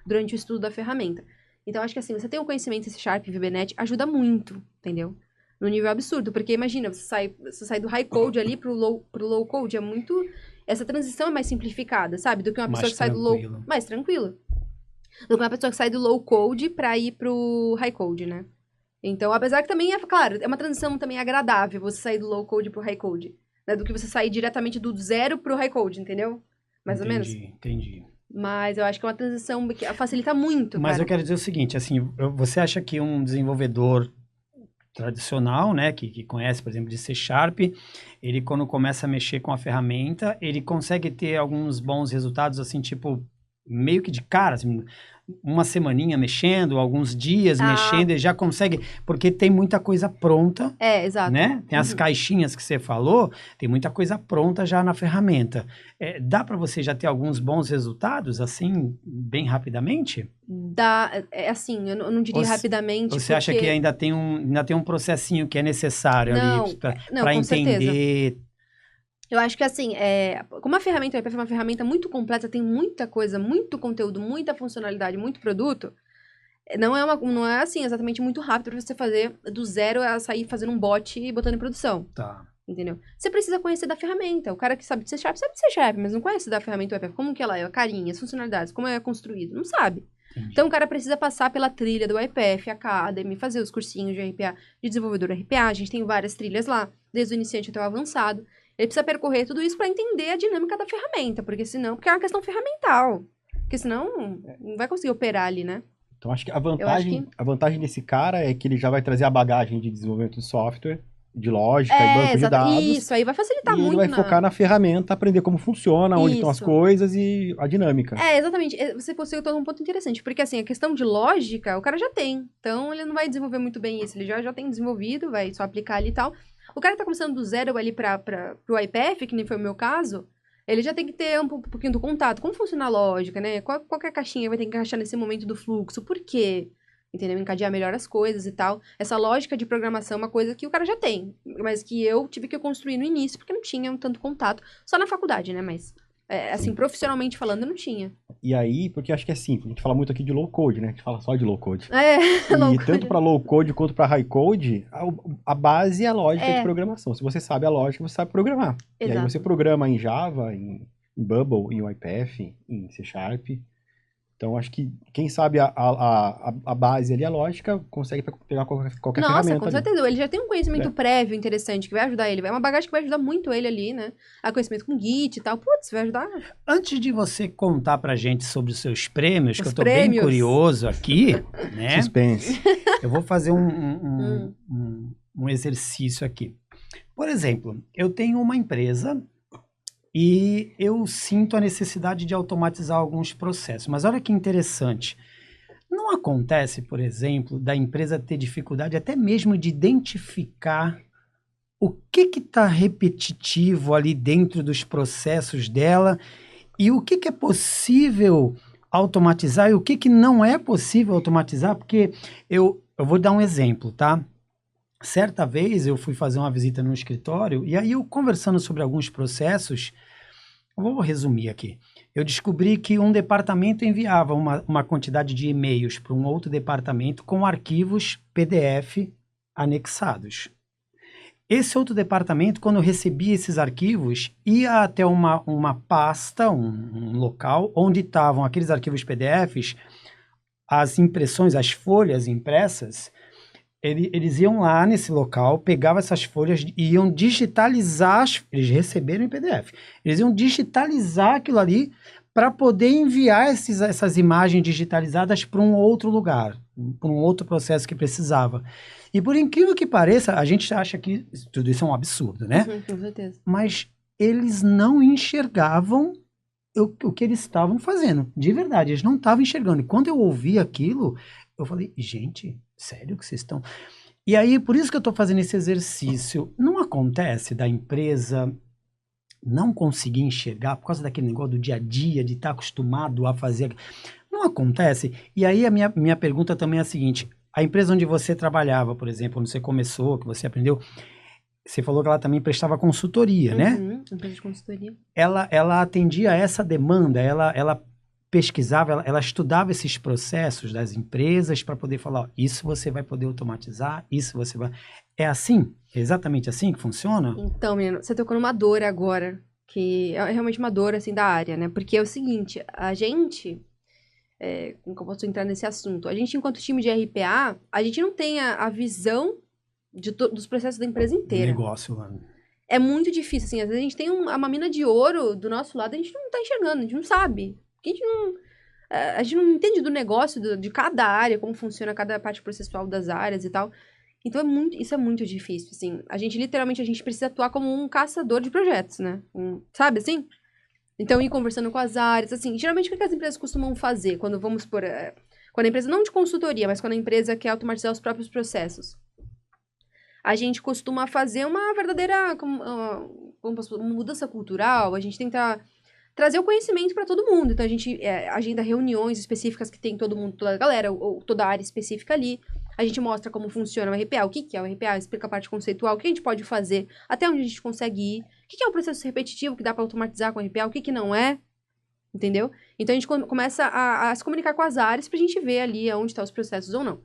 durante o estudo da ferramenta. Então, acho que assim, você tem um conhecimento em C Sharp, VBNet, ajuda muito, entendeu? No nível absurdo, porque imagina, você sai do high code ali pro low code, é muito... Essa transição é mais simplificada, sabe? Do que uma pessoa que sai do low... Mais tranquilo. Do que uma pessoa que sai do low code pra ir pro high code, né? Então, apesar que também claro, é uma transição também agradável você sair do low code pro high code, né? Do que você sair diretamente do zero pro high code, entendeu? Mais ou menos? Entendi. Mas eu acho que é uma transição que facilita muito, Mas cara. eu quero dizer o seguinte, assim, você acha que um desenvolvedor tradicional, né, que conhece, por exemplo, de C Sharp, ele quando começa a mexer com a ferramenta, ele consegue ter alguns bons resultados, assim, tipo, meio que de cara, assim, uma semaninha mexendo, alguns dias mexendo, ele já consegue, porque tem muita coisa pronta. Exato. Né? Tem as caixinhas que você falou, tem muita coisa pronta já na ferramenta. Dá para você já ter alguns bons resultados, assim, bem rapidamente? Dá, assim, eu não diria rapidamente. Você acha que ainda tem um processinho que é necessário ali para entender? Certeza. Eu acho que assim, como a ferramenta UiPath é uma ferramenta muito completa, tem muita coisa, muito conteúdo, muita funcionalidade, muito produto, não é assim exatamente muito rápido para você fazer do zero a sair fazendo um bot e botando em produção. Tá. Entendeu? Você precisa conhecer da ferramenta. O cara que sabe de C Sharp, mas não conhece da ferramenta UiPath. Como que ela é, a carinha, as funcionalidades, como é construído, não sabe. Entendi. Então o cara precisa passar pela trilha do UiPath, Academy, fazer os cursinhos de RPA, de desenvolvedor RPA. A gente tem várias trilhas lá, desde o iniciante até o avançado. Ele precisa percorrer tudo isso para entender a dinâmica da ferramenta, porque é uma questão ferramental. Porque senão não vai conseguir operar ali, né? Então acho que a vantagem desse cara é que ele já vai trazer a bagagem de desenvolvimento de software, de lógica e banco de dados. Isso, aí vai facilitar muito. E ele vai focar na ferramenta, aprender como funciona, onde estão as coisas e a dinâmica. Exatamente. Você conseguiu todo um ponto interessante, porque assim, a questão de lógica, o cara já tem. Então, ele não vai desenvolver muito bem isso, ele já tem desenvolvido, vai só aplicar ali e tal. O cara que tá começando do zero ali pro UiPath, que nem foi o meu caso, ele já tem que ter um pouquinho do contato. Como funciona a lógica, né? Qualquer caixinha vai ter que encaixar nesse momento do fluxo. Por quê? Entendeu? Encadear melhor as coisas e tal. Essa lógica de programação é uma coisa que o cara já tem, mas que eu tive que construir no início, porque não tinha tanto contato. Só na faculdade, né? Mas, assim, profissionalmente falando, eu não tinha. E aí, porque acho que é simples, a gente fala muito aqui de low code, né? A gente fala só de low code. Low e code. Tanto para low code quanto para high code, a base é a lógica de programação. Se você sabe a lógica, você sabe programar. Exato. E aí você programa em Java, em Bubble, em UiPath, em C Sharp. Então, acho que quem sabe a base ali, a lógica, consegue pegar qualquer ferramenta. Nossa, com certeza. Ele já tem um conhecimento prévio interessante que vai ajudar ele. É uma bagagem que vai ajudar muito ele ali, né? A conhecimento com Git e tal. Putz, vai ajudar. Antes de você contar pra gente sobre os seus prêmios, que eu tô bem curioso aqui, né? Suspense. Eu vou fazer um exercício aqui. Por exemplo, eu tenho uma empresa e eu sinto a necessidade de automatizar alguns processos. Mas olha que interessante. Não acontece, por exemplo, da empresa ter dificuldade até mesmo de identificar o que está repetitivo ali dentro dos processos dela E o que é possível automatizar e o que não é possível automatizar? Porque eu vou dar um exemplo, tá? Certa vez eu fui fazer uma visita no escritório e aí eu conversando sobre alguns processos, eu vou resumir aqui. Eu descobri que um departamento enviava uma quantidade de e-mails para um outro departamento com arquivos PDF anexados. Esse outro departamento, quando recebia esses arquivos, ia até uma pasta, um local, onde estavam aqueles arquivos PDFs, as impressões, as folhas impressas. Eles iam lá nesse local, pegavam essas folhas e iam digitalizar, eles receberam em PDF, eles iam digitalizar aquilo ali para poder enviar essas imagens digitalizadas para um outro lugar, para um outro processo que precisava. E por incrível que pareça, a gente acha que tudo isso é um absurdo, né? Com certeza. Mas eles não enxergavam o que eles estavam fazendo, de verdade, eles não estavam enxergando. E quando eu ouvi aquilo, eu falei, gente, sério que vocês estão... E aí, por isso que eu estou fazendo esse exercício. Não acontece da empresa não conseguir enxergar por causa daquele negócio do dia a dia, de estar acostumado a fazer... Não acontece. E aí, a minha pergunta também é a seguinte, a empresa onde você trabalhava, por exemplo, onde você começou, que você aprendeu, você falou que ela também prestava consultoria, né? Empresa de consultoria. Ela atendia a essa demanda, ela pesquisava, ela estudava esses processos das empresas para poder falar, ó, isso você vai poder automatizar, isso você vai... É assim? É exatamente assim que funciona? Então, menino, você tocou numa dor agora, que é realmente uma dor, assim, da área, né? Porque é o seguinte, a gente... como que eu posso entrar nesse assunto? A gente, enquanto time de RPA, a gente não tem a visão dos processos da empresa inteira. Negócio, mano. É muito difícil, assim, às vezes a gente tem uma mina de ouro do nosso lado, a gente não tá enxergando, a gente não sabe. A gente não entende do negócio de cada área, como funciona cada parte processual das áreas e tal. Então, isso é muito difícil, assim. A gente precisa atuar como um caçador de projetos, né? Sabe, assim? Então, ir conversando com as áreas, assim. Geralmente, o que as empresas costumam fazer quando vamos por... quando a empresa, não de consultoria, mas quando a empresa quer automatizar os próprios processos. A gente costuma fazer uma verdadeira uma mudança cultural, a gente tenta trazer o conhecimento para todo mundo. Então, a gente agenda reuniões específicas que tem todo mundo, toda a galera, ou toda a área específica ali. A gente mostra como funciona o RPA, o que é o RPA, explica a parte conceitual, o que a gente pode fazer, até onde a gente consegue ir, o que é um processo repetitivo que dá para automatizar com o RPA, o que não é, entendeu? Então, a gente começa a se comunicar com as áreas pra gente ver ali onde estão os processos ou não.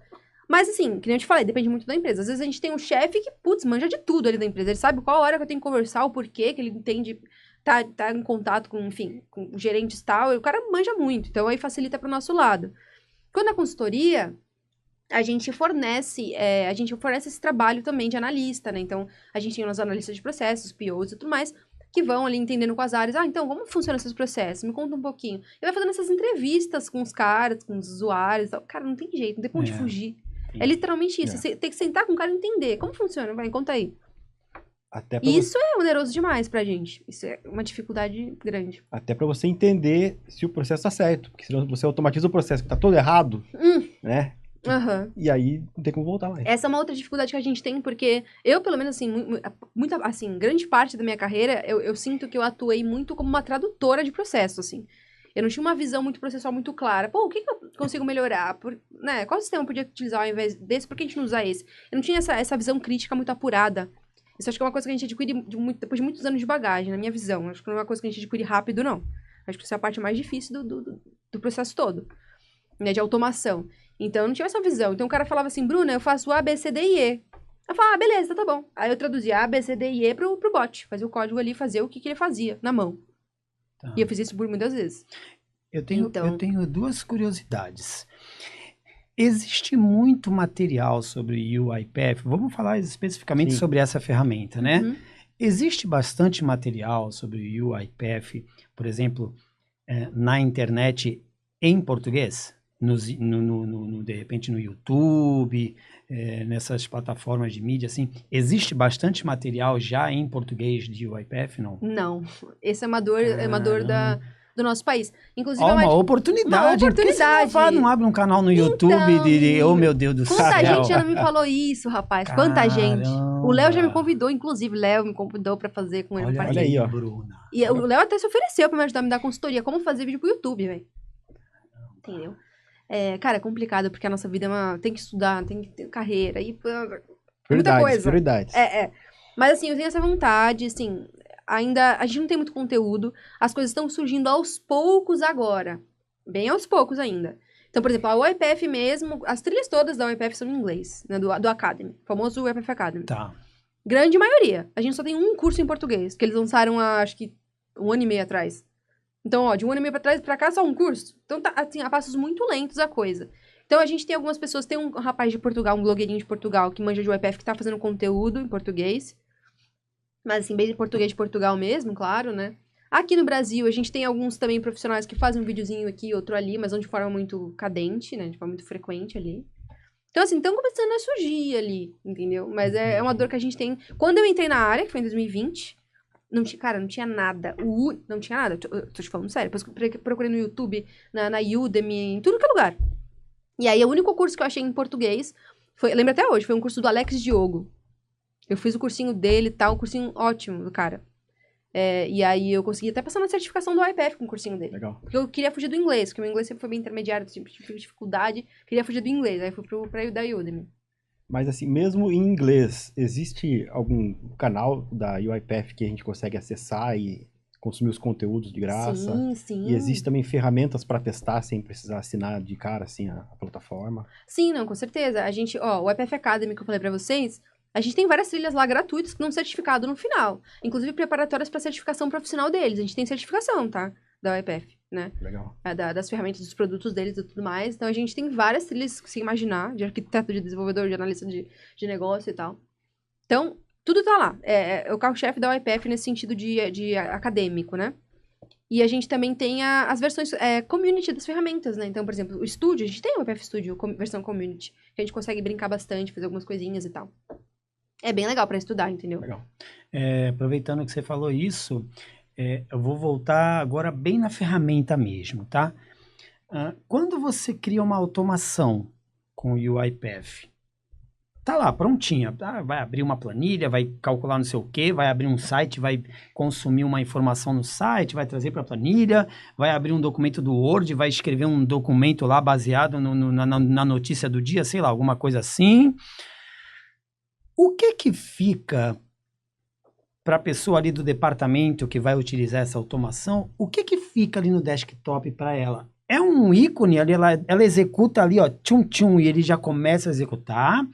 Mas, assim, que nem eu te falei, depende muito da empresa. Às vezes a gente tem um chefe que, putz, manja de tudo ali da empresa. Ele sabe qual hora que eu tenho que conversar, o porquê, que ele entende, tá em contato com, enfim, com gerentes e tal. E o cara manja muito. Então, aí facilita pro nosso lado. Quando a consultoria, a gente fornece esse trabalho também de analista, né? Então, a gente tem os analistas de processos, POs e tudo mais, que vão ali entendendo com as áreas. Então, como funcionam esses processos? Me conta um pouquinho. E vai fazendo essas entrevistas com os caras, com os usuários e tal. Cara, não tem jeito, não tem como de fugir. É literalmente isso. Você tem que sentar com o cara e entender. Como funciona? Vai, conta aí. Isso é oneroso demais pra gente. Isso é uma dificuldade grande. Até pra você entender se o processo tá certo. Porque senão você automatiza o processo que tá todo errado, né? E aí não tem como voltar mais. Essa é uma outra dificuldade que a gente tem, porque eu, pelo menos, assim, grande parte da minha carreira, eu sinto que eu atuei muito como uma tradutora de processo, assim. Eu não tinha uma visão muito processual muito clara. Pô, o que eu consigo melhorar? Né? Qual sistema eu podia utilizar ao invés desse? Por que a gente não usa esse? Eu não tinha essa visão crítica muito apurada. Isso acho que é uma coisa que a gente adquire depois de muitos anos de bagagem, na minha visão. Acho que não é uma coisa que a gente adquire rápido, não. Acho que isso é a parte mais difícil do processo todo, né? De automação. Então, eu não tinha essa visão. Então, o cara falava assim, Bruna, eu faço A, B, C, D e E. Eu falava, beleza, tá bom. Aí eu traduzia A, B, C, D e E pro bot. Fazia o código ali, fazer o que ele fazia, na mão. Tá. E eu fiz isso por muitas vezes. Eu tenho duas curiosidades. Existe muito material sobre UiPath. Vamos falar especificamente sobre essa ferramenta, né? Existe bastante material sobre UiPath, por exemplo, na internet em português? De repente no YouTube, nessas plataformas de mídia, assim, existe bastante material já em português de UiPath, não? Não, esse é uma dor da... do nosso país. Inclusive, Ó, é uma oportunidade. Por que você não abre um canal no YouTube oh, meu Deus do céu. Quanta gente já não me falou isso, rapaz. Caramba. Quanta gente. O Léo já me convidou, inclusive, o Léo me convidou pra fazer com ele. Olha aí, ó. Bruna. E o Léo até se ofereceu pra me ajudar a me dar consultoria, como fazer vídeo pro YouTube, velho. Entendeu? Cara, é complicado, porque a nossa vida tem que estudar, tem que ter carreira, e muita coisa. Prioridades. Mas assim, eu tenho essa vontade, assim, ainda, a gente não tem muito conteúdo, as coisas estão surgindo aos poucos agora, bem aos poucos ainda. Então, por exemplo, a UiPath mesmo, as trilhas todas da UiPath são em inglês, né, do Academy, o famoso UiPath Academy. Tá. Grande maioria. A gente só tem um curso em português, que eles lançaram há, acho que, 1 ano e meio atrás. Então, ó, de 1 ano e meio pra cá, só um curso. Então, tá, assim, a passos muito lentos a coisa. Então, a gente tem algumas pessoas, tem um rapaz de Portugal, um blogueirinho de Portugal, que manja de UiPath, que tá fazendo conteúdo em português. Mas, assim, bem em português de Portugal mesmo, claro, né? Aqui no Brasil, a gente tem alguns também profissionais que fazem um videozinho aqui, outro ali, mas não de forma muito cadente, né? De forma muito frequente ali. Então, assim, estão começando a surgir ali, entendeu? Mas é uma dor que a gente tem. Quando eu entrei na área, que foi em 2020... não tinha nada. Não tinha nada. Eu tô te falando sério. Depois procurei no YouTube, na Udemy, em tudo que é lugar. E aí, o único curso que eu achei em português foi, lembro até hoje, foi um curso do Alex Diogo. Eu fiz o cursinho dele e tal, um cursinho ótimo do cara. E aí, eu consegui até passar na certificação do UiPath com o cursinho dele. Legal. Porque eu queria fugir do inglês, porque o meu inglês sempre foi bem intermediário, sempre tive dificuldade, queria fugir do inglês. Aí fui pra da Udemy. Mas assim, mesmo em inglês, existe algum canal da UiPath que a gente consegue acessar e consumir os conteúdos de graça? Sim, sim. E existe também ferramentas para testar sem precisar assinar de cara assim a plataforma? Sim, não, com certeza. A gente, o UiPath Academy que eu falei pra vocês, a gente tem várias trilhas lá gratuitas que dão certificado no final. Inclusive preparatórias pra certificação profissional deles. A gente tem certificação, tá? Da UiPath, né? Legal. Das ferramentas, dos produtos deles e tudo mais. Então, a gente tem várias trilhas que você imaginar, de arquiteto, de desenvolvedor, de analista de negócio e tal. Então, tudo tá lá. É o carro-chefe da UiPath nesse sentido de acadêmico, né? E a gente também tem as versões community das ferramentas, né? Então, por exemplo, o Studio, a gente tem o UiPath Studio, versão community, que a gente consegue brincar bastante, fazer algumas coisinhas e tal. É bem legal pra estudar, entendeu? Legal. Aproveitando que você falou isso, eu vou voltar agora bem na ferramenta mesmo, tá? Quando você cria uma automação com o UiPath, tá lá, prontinha. Vai abrir uma planilha, vai calcular não sei o quê, vai abrir um site, vai consumir uma informação no site, vai trazer para a planilha, vai abrir um documento do Word, vai escrever um documento lá baseado na notícia do dia, sei lá, alguma coisa assim. O que fica para a pessoa ali do departamento que vai utilizar essa automação? O que fica ali no desktop para ela? É um ícone ali, ela executa ali, ó, tchum, e ele já começa a executar?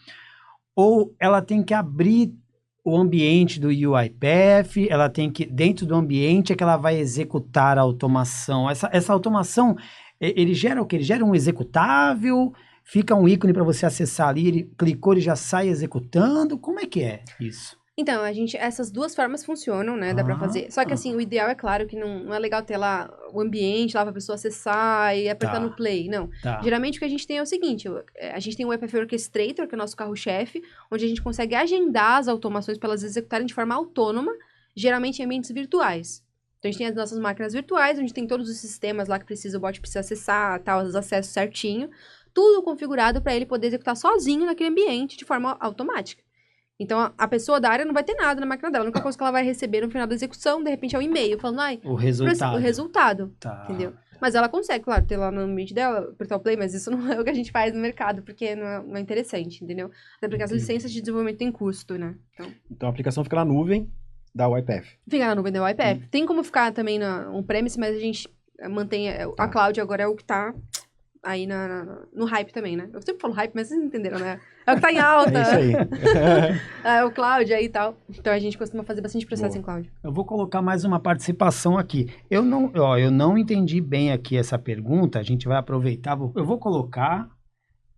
Ou ela tem que abrir o ambiente do UiPath, ela tem que, dentro do ambiente é que ela vai executar a automação. Essa automação, ele gera o quê? Ele gera um executável? Fica um ícone para você acessar ali, ele clicou, ele já sai executando. Como é que é isso? Então, essas duas formas funcionam, né? Dá pra fazer. Só que assim, o ideal é claro que não é legal ter lá o ambiente lá pra pessoa acessar e apertar no play, não. Geralmente o que a gente tem é o seguinte, a gente tem o UiPath Orchestrator, que é o nosso carro-chefe, onde a gente consegue agendar as automações para elas executarem de forma autônoma, geralmente em ambientes virtuais. Então, a gente tem as nossas máquinas virtuais, onde tem todos os sistemas lá que o bot precisa acessar, tal, os acessos certinho. Tudo configurado para ele poder executar sozinho naquele ambiente de forma automática. Então, a pessoa da área não vai ter nada na máquina dela. A única coisa que ela vai receber no final da execução, de repente, é um e-mail falando, o resultado. O resultado, entendeu? Mas ela consegue, claro, ter lá no ambiente dela, apertar o play, mas isso não é o que a gente faz no mercado, porque não é interessante, entendeu? Até porque as licenças de desenvolvimento têm custo, né? Então, a aplicação fica na nuvem da UiPath. Fica na nuvem da UiPath. Tem como ficar também no on-premise, mas a gente mantém... A cloud agora é o que tá aí no hype também, né? Eu sempre falo hype, mas vocês entenderam, né? É o que tá em alta. É isso aí. É o cloud aí e tal. Então, a gente costuma fazer bastante processo em cloud. Eu vou colocar mais uma participação aqui. Eu não entendi bem aqui essa pergunta. A gente vai aproveitar. Eu vou colocar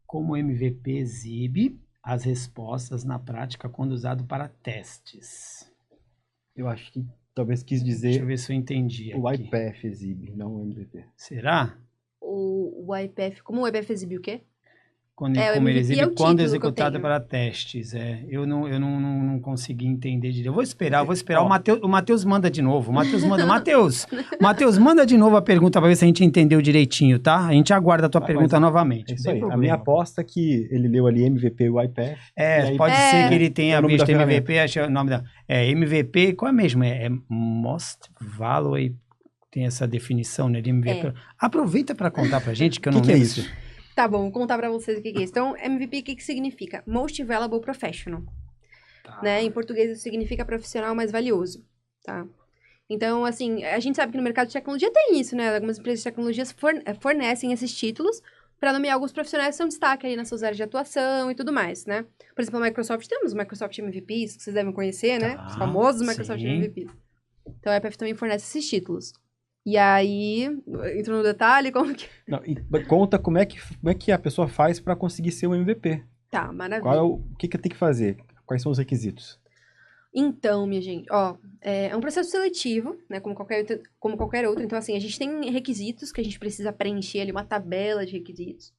como MVP Zib as respostas na prática quando usado para testes. Eu acho que talvez quis dizer... Deixa eu ver se eu entendi o aqui. UiPath Zib, não o MVP. Será? O UiPath... Como o UiPath exibe o quê? Quando, É, o como ele MVP é exibe, o quando título que eu executada tenho. para testes. Eu não consegui entender direito. Eu vou esperar. O Matheus manda de novo. Matheus, manda de novo a pergunta para ver se a gente entendeu direitinho, tá? A gente aguarda a tua pergunta novamente. É isso não tem aí. A problema. minha aposta é que ele leu ali MVP e UiPath. e aí, Pode ser que ele é tenha o nome da visto ferramenta. MVP, achei o nome da... MVP, qual é mesmo? É Most Valuable, tem essa definição, né, de MVP. Aproveita para contar pra gente, que eu não Que é lembro. isso? Tá bom, vou contar pra vocês o que é isso. Então, MVP, o que significa? Most Valuable Professional. Tá. Né? Em português, isso significa profissional mais valioso, tá? Então, assim, a gente sabe que no mercado de tecnologia tem isso, né? Algumas empresas de tecnologias fornecem esses títulos para nomear alguns profissionais que são destaque aí nas suas áreas de atuação e tudo mais, né? Por exemplo, a Microsoft, temos o Microsoft MVPs, que vocês devem conhecer, né? Os famosos Microsoft sim. MVPs. Então, a EPF também fornece esses títulos. E aí, entro no detalhe, como que... Não, e conta como é que a pessoa faz para conseguir ser um MVP. Tá, maravilha. O que tem que fazer? Quais são os requisitos? Então, minha gente, é um processo seletivo, né, como qualquer outro. Então, assim, a gente tem requisitos que a gente precisa preencher ali, uma tabela de requisitos.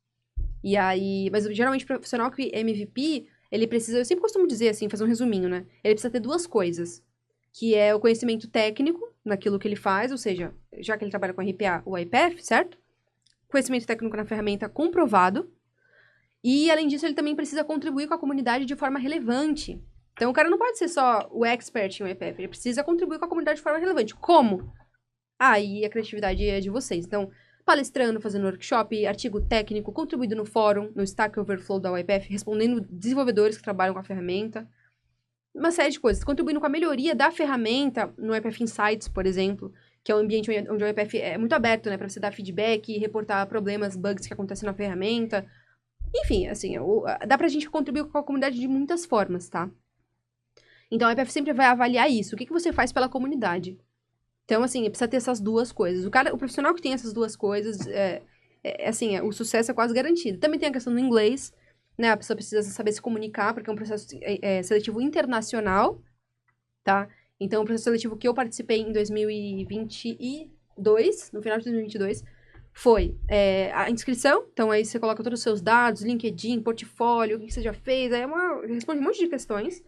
E aí, mas geralmente o profissional que é MVP, ele precisa, eu sempre costumo dizer assim, fazer um resuminho, né? Ele precisa ter duas coisas, que é o conhecimento técnico naquilo que ele faz, ou seja, já que ele trabalha com RPA ou IPF, certo? Conhecimento técnico na ferramenta comprovado. E, além disso, ele também precisa contribuir com a comunidade de forma relevante. Então, o cara não pode ser só o expert em IPF, ele precisa contribuir com a comunidade de forma relevante. Como? Aí a criatividade é de vocês. Então, palestrando, fazendo workshop, artigo técnico, contribuindo no fórum, no Stack Overflow da UiPath, respondendo desenvolvedores que trabalham com a ferramenta. Uma série de coisas. Contribuindo com a melhoria da ferramenta no UiPath Insights, por exemplo, que é um ambiente onde o UiPath é muito aberto, né, para você dar feedback, reportar problemas, bugs que acontecem na ferramenta. Enfim, assim, dá pra gente contribuir com a comunidade de muitas formas, tá? Então, a IPF sempre vai avaliar isso. O que você faz pela comunidade? Então, assim, precisa ter essas duas coisas. O profissional que tem essas duas coisas, assim, o sucesso é quase garantido. Também tem a questão do inglês, né? A pessoa precisa saber se comunicar, porque é um processo seletivo internacional, tá? Então, o processo seletivo que eu participei em 2022, no final de 2022, foi a inscrição. Então, aí você coloca todos os seus dados, LinkedIn, portfólio, o que você já fez. Aí responde um monte de questões.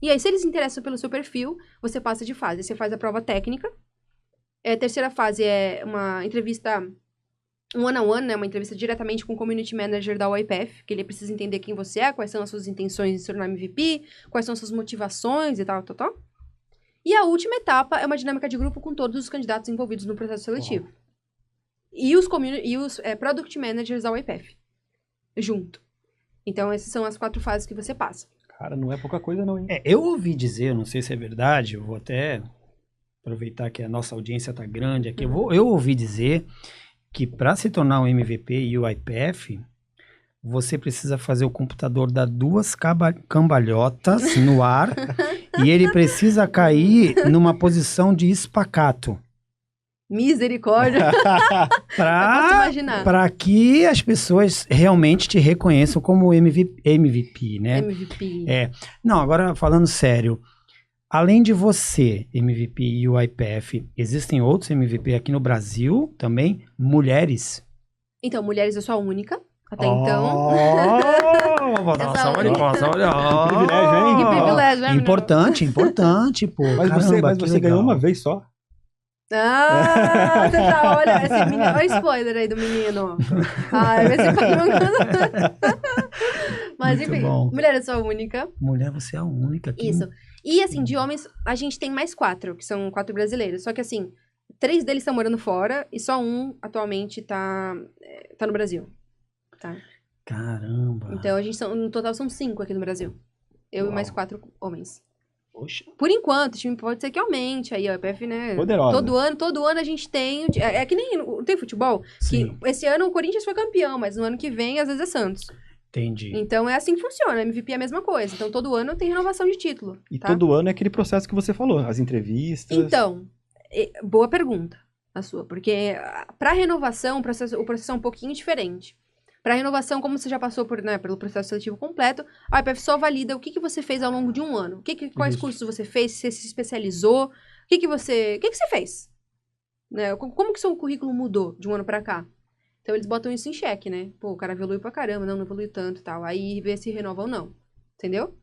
E aí, se eles se interessam pelo seu perfil, você passa de fase. Você faz a prova técnica. A terceira fase é uma entrevista one-on-one, né? Uma entrevista diretamente com o Community Manager da UiPath, que ele precisa entender quem você é, quais são as suas intenções de se tornar MVP, quais são as suas motivações e tal. E a última etapa é uma dinâmica de grupo com todos os candidatos envolvidos no processo seletivo. Uau. E os Product Managers da UiPath, junto. Então, essas são as 4 fases que você passa. Cara, não é pouca coisa não, hein? Eu ouvi dizer, eu não sei se é verdade, eu vou até aproveitar que a nossa audiência tá grande aqui, eu ouvi dizer que para se tornar um MVP e o UiPath, você precisa fazer o computador dar 2 cambalhotas no ar e ele precisa cair numa posição de espacato. Misericórdia! Para que as pessoas realmente te reconheçam como MVP, né? MVP. Não, agora falando sério, além de você, MVP e o UiPath, existem outros MVP aqui no Brasil também? Mulheres? Então, mulheres eu sou a única, até então. Vou dar uma salva de palmas, olha. Que privilégio, hein? Que privilégio, né? Importante, pô. Mas Caramba, você ganhou uma vez só. Você tá, olha, esse menino, olha o spoiler aí do menino. Ai, vai ser Mas muito enfim, bom. mulher eu sou a única. Mulher, você é a única. Isso. E assim, de homens, a gente tem mais 4, que são 4 brasileiros. Só que assim, 3 deles estão morando fora e só um atualmente tá no Brasil. Tá? Caramba. Então, no total são 5 aqui no Brasil. Eu e mais 4 homens. Poxa. Por enquanto, o time pode ser que aumente. Aí, a IPF, né? Poderosa. Todo ano a gente tem. É que nem tem futebol. Sim. Que esse ano o Corinthians foi campeão, mas no ano que vem, às vezes, é Santos. Entendi. Então é assim que funciona. MVP é a mesma coisa. Então todo ano tem renovação de título. E tá? todo ano é aquele processo que você falou, as entrevistas. Então, boa pergunta a sua. Porque para renovação, o processo é um pouquinho diferente. Para renovação, como você já passou pelo processo seletivo completo, a IPF só valida o que você fez ao longo de um ano. Quais cursos você fez, se você se especializou, o que você fez? Né? Como que seu currículo mudou de um ano para cá? Então eles botam isso em xeque, né? Pô, o cara evoluiu pra caramba, não evoluiu tanto e tal. Aí vê se renova ou não. Entendeu?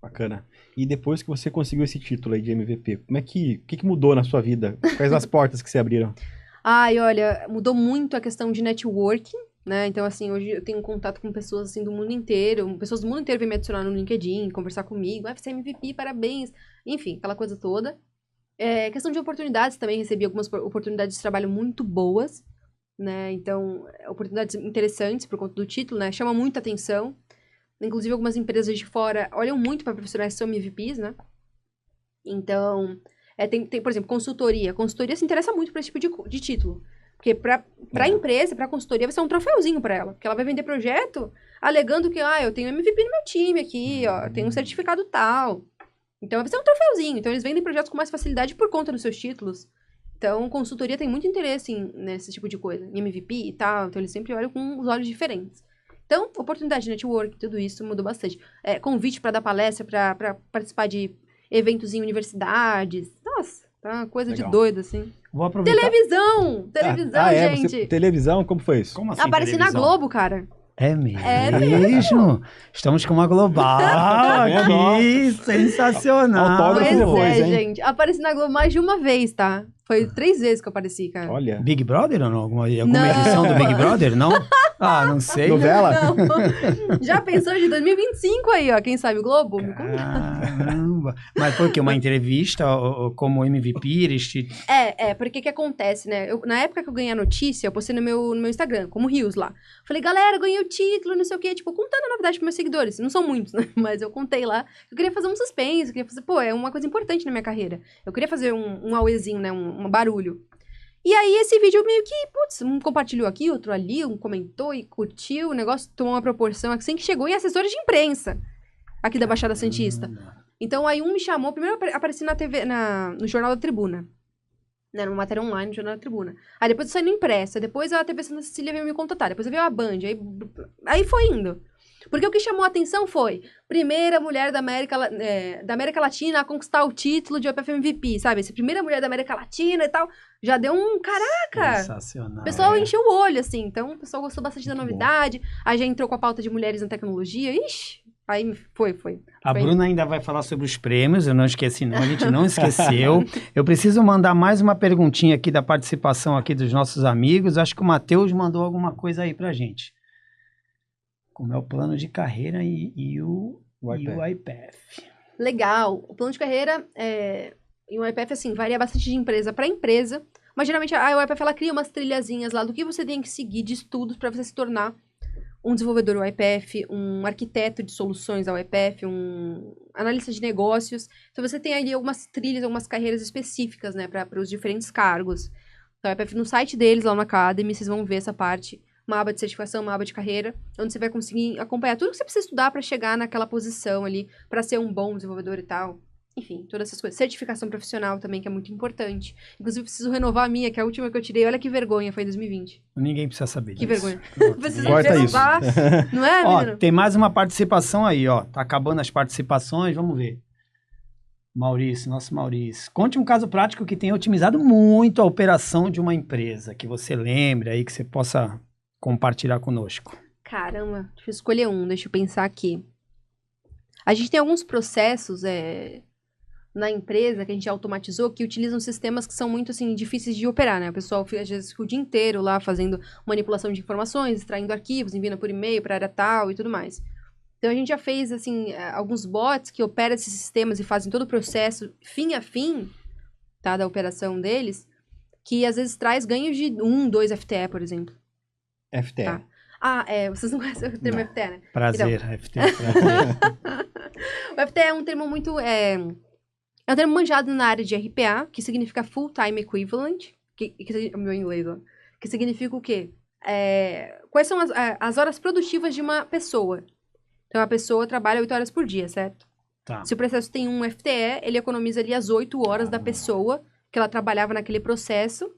Bacana. E depois que você conseguiu esse título aí de MVP, o que mudou na sua vida? Quais as portas que se abriram? Ai, olha, mudou muito a questão de networking, né? Então, assim, hoje eu tenho contato com pessoas, assim, do mundo inteiro. Pessoas do mundo inteiro vêm me adicionar no LinkedIn, conversar comigo. Ah, você é MVP, parabéns. Enfim, aquela coisa toda. Questão de oportunidades também, recebi algumas oportunidades de trabalho muito boas, né? Então, oportunidades interessantes por conta do título, né? Chama muita atenção. Inclusive, algumas empresas de fora olham muito para profissionais que são MVPs, né? Então, tem, por exemplo, consultoria. Consultoria se interessa muito por esse tipo de título. Porque pra empresa, pra consultoria, vai ser um troféuzinho pra ela. Porque ela vai vender projeto alegando que, eu tenho MVP no meu time aqui, ó, eu tenho um certificado tal. Então, vai ser um troféuzinho. Então, eles vendem projetos com mais facilidade por conta dos seus títulos. Então, consultoria tem muito interesse nesse tipo de coisa. Em MVP e tal. Então, eles sempre olham com os olhos diferentes. Então, oportunidade de network, tudo isso mudou bastante. Convite para dar palestra, para participar de eventos em universidades. Nossa, tá uma coisa Legal. de doido, assim. Vou aproveitar. Televisão, gente. Você, televisão, como foi isso? Como assim, Apareci na televisão? Globo, cara. É mesmo? É mesmo. Estamos com uma global aqui, sensacional. Autógrafo Pois depois, hein? gente. Apareci na Globo mais de uma vez, tá? Foi 3 vezes que eu apareci, cara. Olha. Big Brother ou não? Alguma Não. edição do Big Brother? Não? Ah, não sei. Novela? Não. Já pensou de 2025 aí, ó? Quem sabe o Globo? Me conta. Caramba. Mas foi o quê? Uma entrevista ou como MVP? Eles te... Porque que acontece, né? Na época que eu ganhei a notícia, eu postei no meu Instagram, como Rios lá. Falei, galera, ganhei o título, não sei o quê. Tipo, contando a novidade pros meus seguidores. Não são muitos, né? Mas eu contei lá. Eu queria fazer um suspense, eu queria fazer... Pô, é uma coisa importante na minha carreira. Eu queria fazer um auezinho, né? Um barulho. E aí, esse vídeo meio que, putz, um compartilhou aqui, outro ali, um comentou e curtiu. O negócio tomou uma proporção assim que chegou em assessores de imprensa aqui da Baixada Santista. Então, aí um me chamou, primeiro eu apareci na TV, no Jornal da Tribuna. Né, numa matéria online no Jornal da Tribuna. Aí depois eu saí no impressa, depois a TV Santa Cecília veio me contatar, depois veio a Band, aí foi indo. Porque o que chamou a atenção foi, primeira mulher da América Latina a conquistar o título de OPF MVP, sabe? Essa primeira mulher da América Latina e tal, já deu um, caraca! Sensacional. O pessoal encheu o olho, assim, então o pessoal gostou bastante da Muito novidade, aí já entrou com a pauta de mulheres na tecnologia, aí foi. A Bruna ainda vai falar sobre os prêmios, eu não esqueci não, a gente não esqueceu. Eu preciso mandar mais uma perguntinha aqui da participação aqui dos nossos amigos, acho que o Matheus mandou alguma coisa aí pra gente. Como é o plano de carreira e o IPF. Legal. O plano de carreira em um IPF, assim, varia bastante de empresa para empresa. Mas, geralmente, a UiPath, ela cria umas trilhazinhas lá do que você tem que seguir de estudos para você se tornar um desenvolvedor UiPath, um arquiteto de soluções ao UiPath, um analista de negócios. Então, você tem ali algumas trilhas, algumas carreiras específicas, né, para os diferentes cargos. Então, a UiPath, no site deles, lá no Academy, vocês vão ver essa parte, uma aba de certificação, uma aba de carreira, onde você vai conseguir acompanhar tudo que você precisa estudar para chegar naquela posição ali, para ser um bom desenvolvedor e tal. Enfim, todas essas coisas. Certificação profissional também, que é muito importante. Inclusive, preciso renovar a minha, que é a última que eu tirei. Olha que vergonha, foi em 2020. Ninguém precisa saber Que disso. vergonha. Pronto. Preciso Corta renovar. Não é, Ó, menino? tem mais uma participação aí, ó. Tá acabando as participações, vamos ver. Maurício, nosso Maurício. Conte um caso prático que tenha otimizado muito a operação de uma empresa, que você lembre aí, que você possa compartilhar conosco. Caramba, deixa eu escolher um, deixa eu pensar aqui. A gente tem alguns processos na empresa que a gente automatizou que utilizam sistemas que são muito, assim, difíceis de operar, né? O pessoal, às vezes, fica o dia inteiro lá fazendo manipulação de informações, extraindo arquivos, enviando por e-mail para área tal e tudo mais. Então, a gente já fez, assim, alguns bots que operam esses sistemas e fazem todo o processo fim a fim, tá? Da operação deles, que às vezes traz ganhos de 1, 2 FTE, por exemplo. FTE. Tá. Vocês não conhecem o termo FTE, né? Prazer, Então. FT, prazer. O FTE é um termo muito... É um termo manjado na área de RPA, que significa Full Time Equivalent, o meu inglês, ó, que significa o quê? Quais são as horas produtivas de uma pessoa? Então, a pessoa trabalha 8 horas por dia, certo? Tá. Se o processo tem um FTE, ele economiza ali as 8 horas da pessoa que ela trabalhava naquele processo,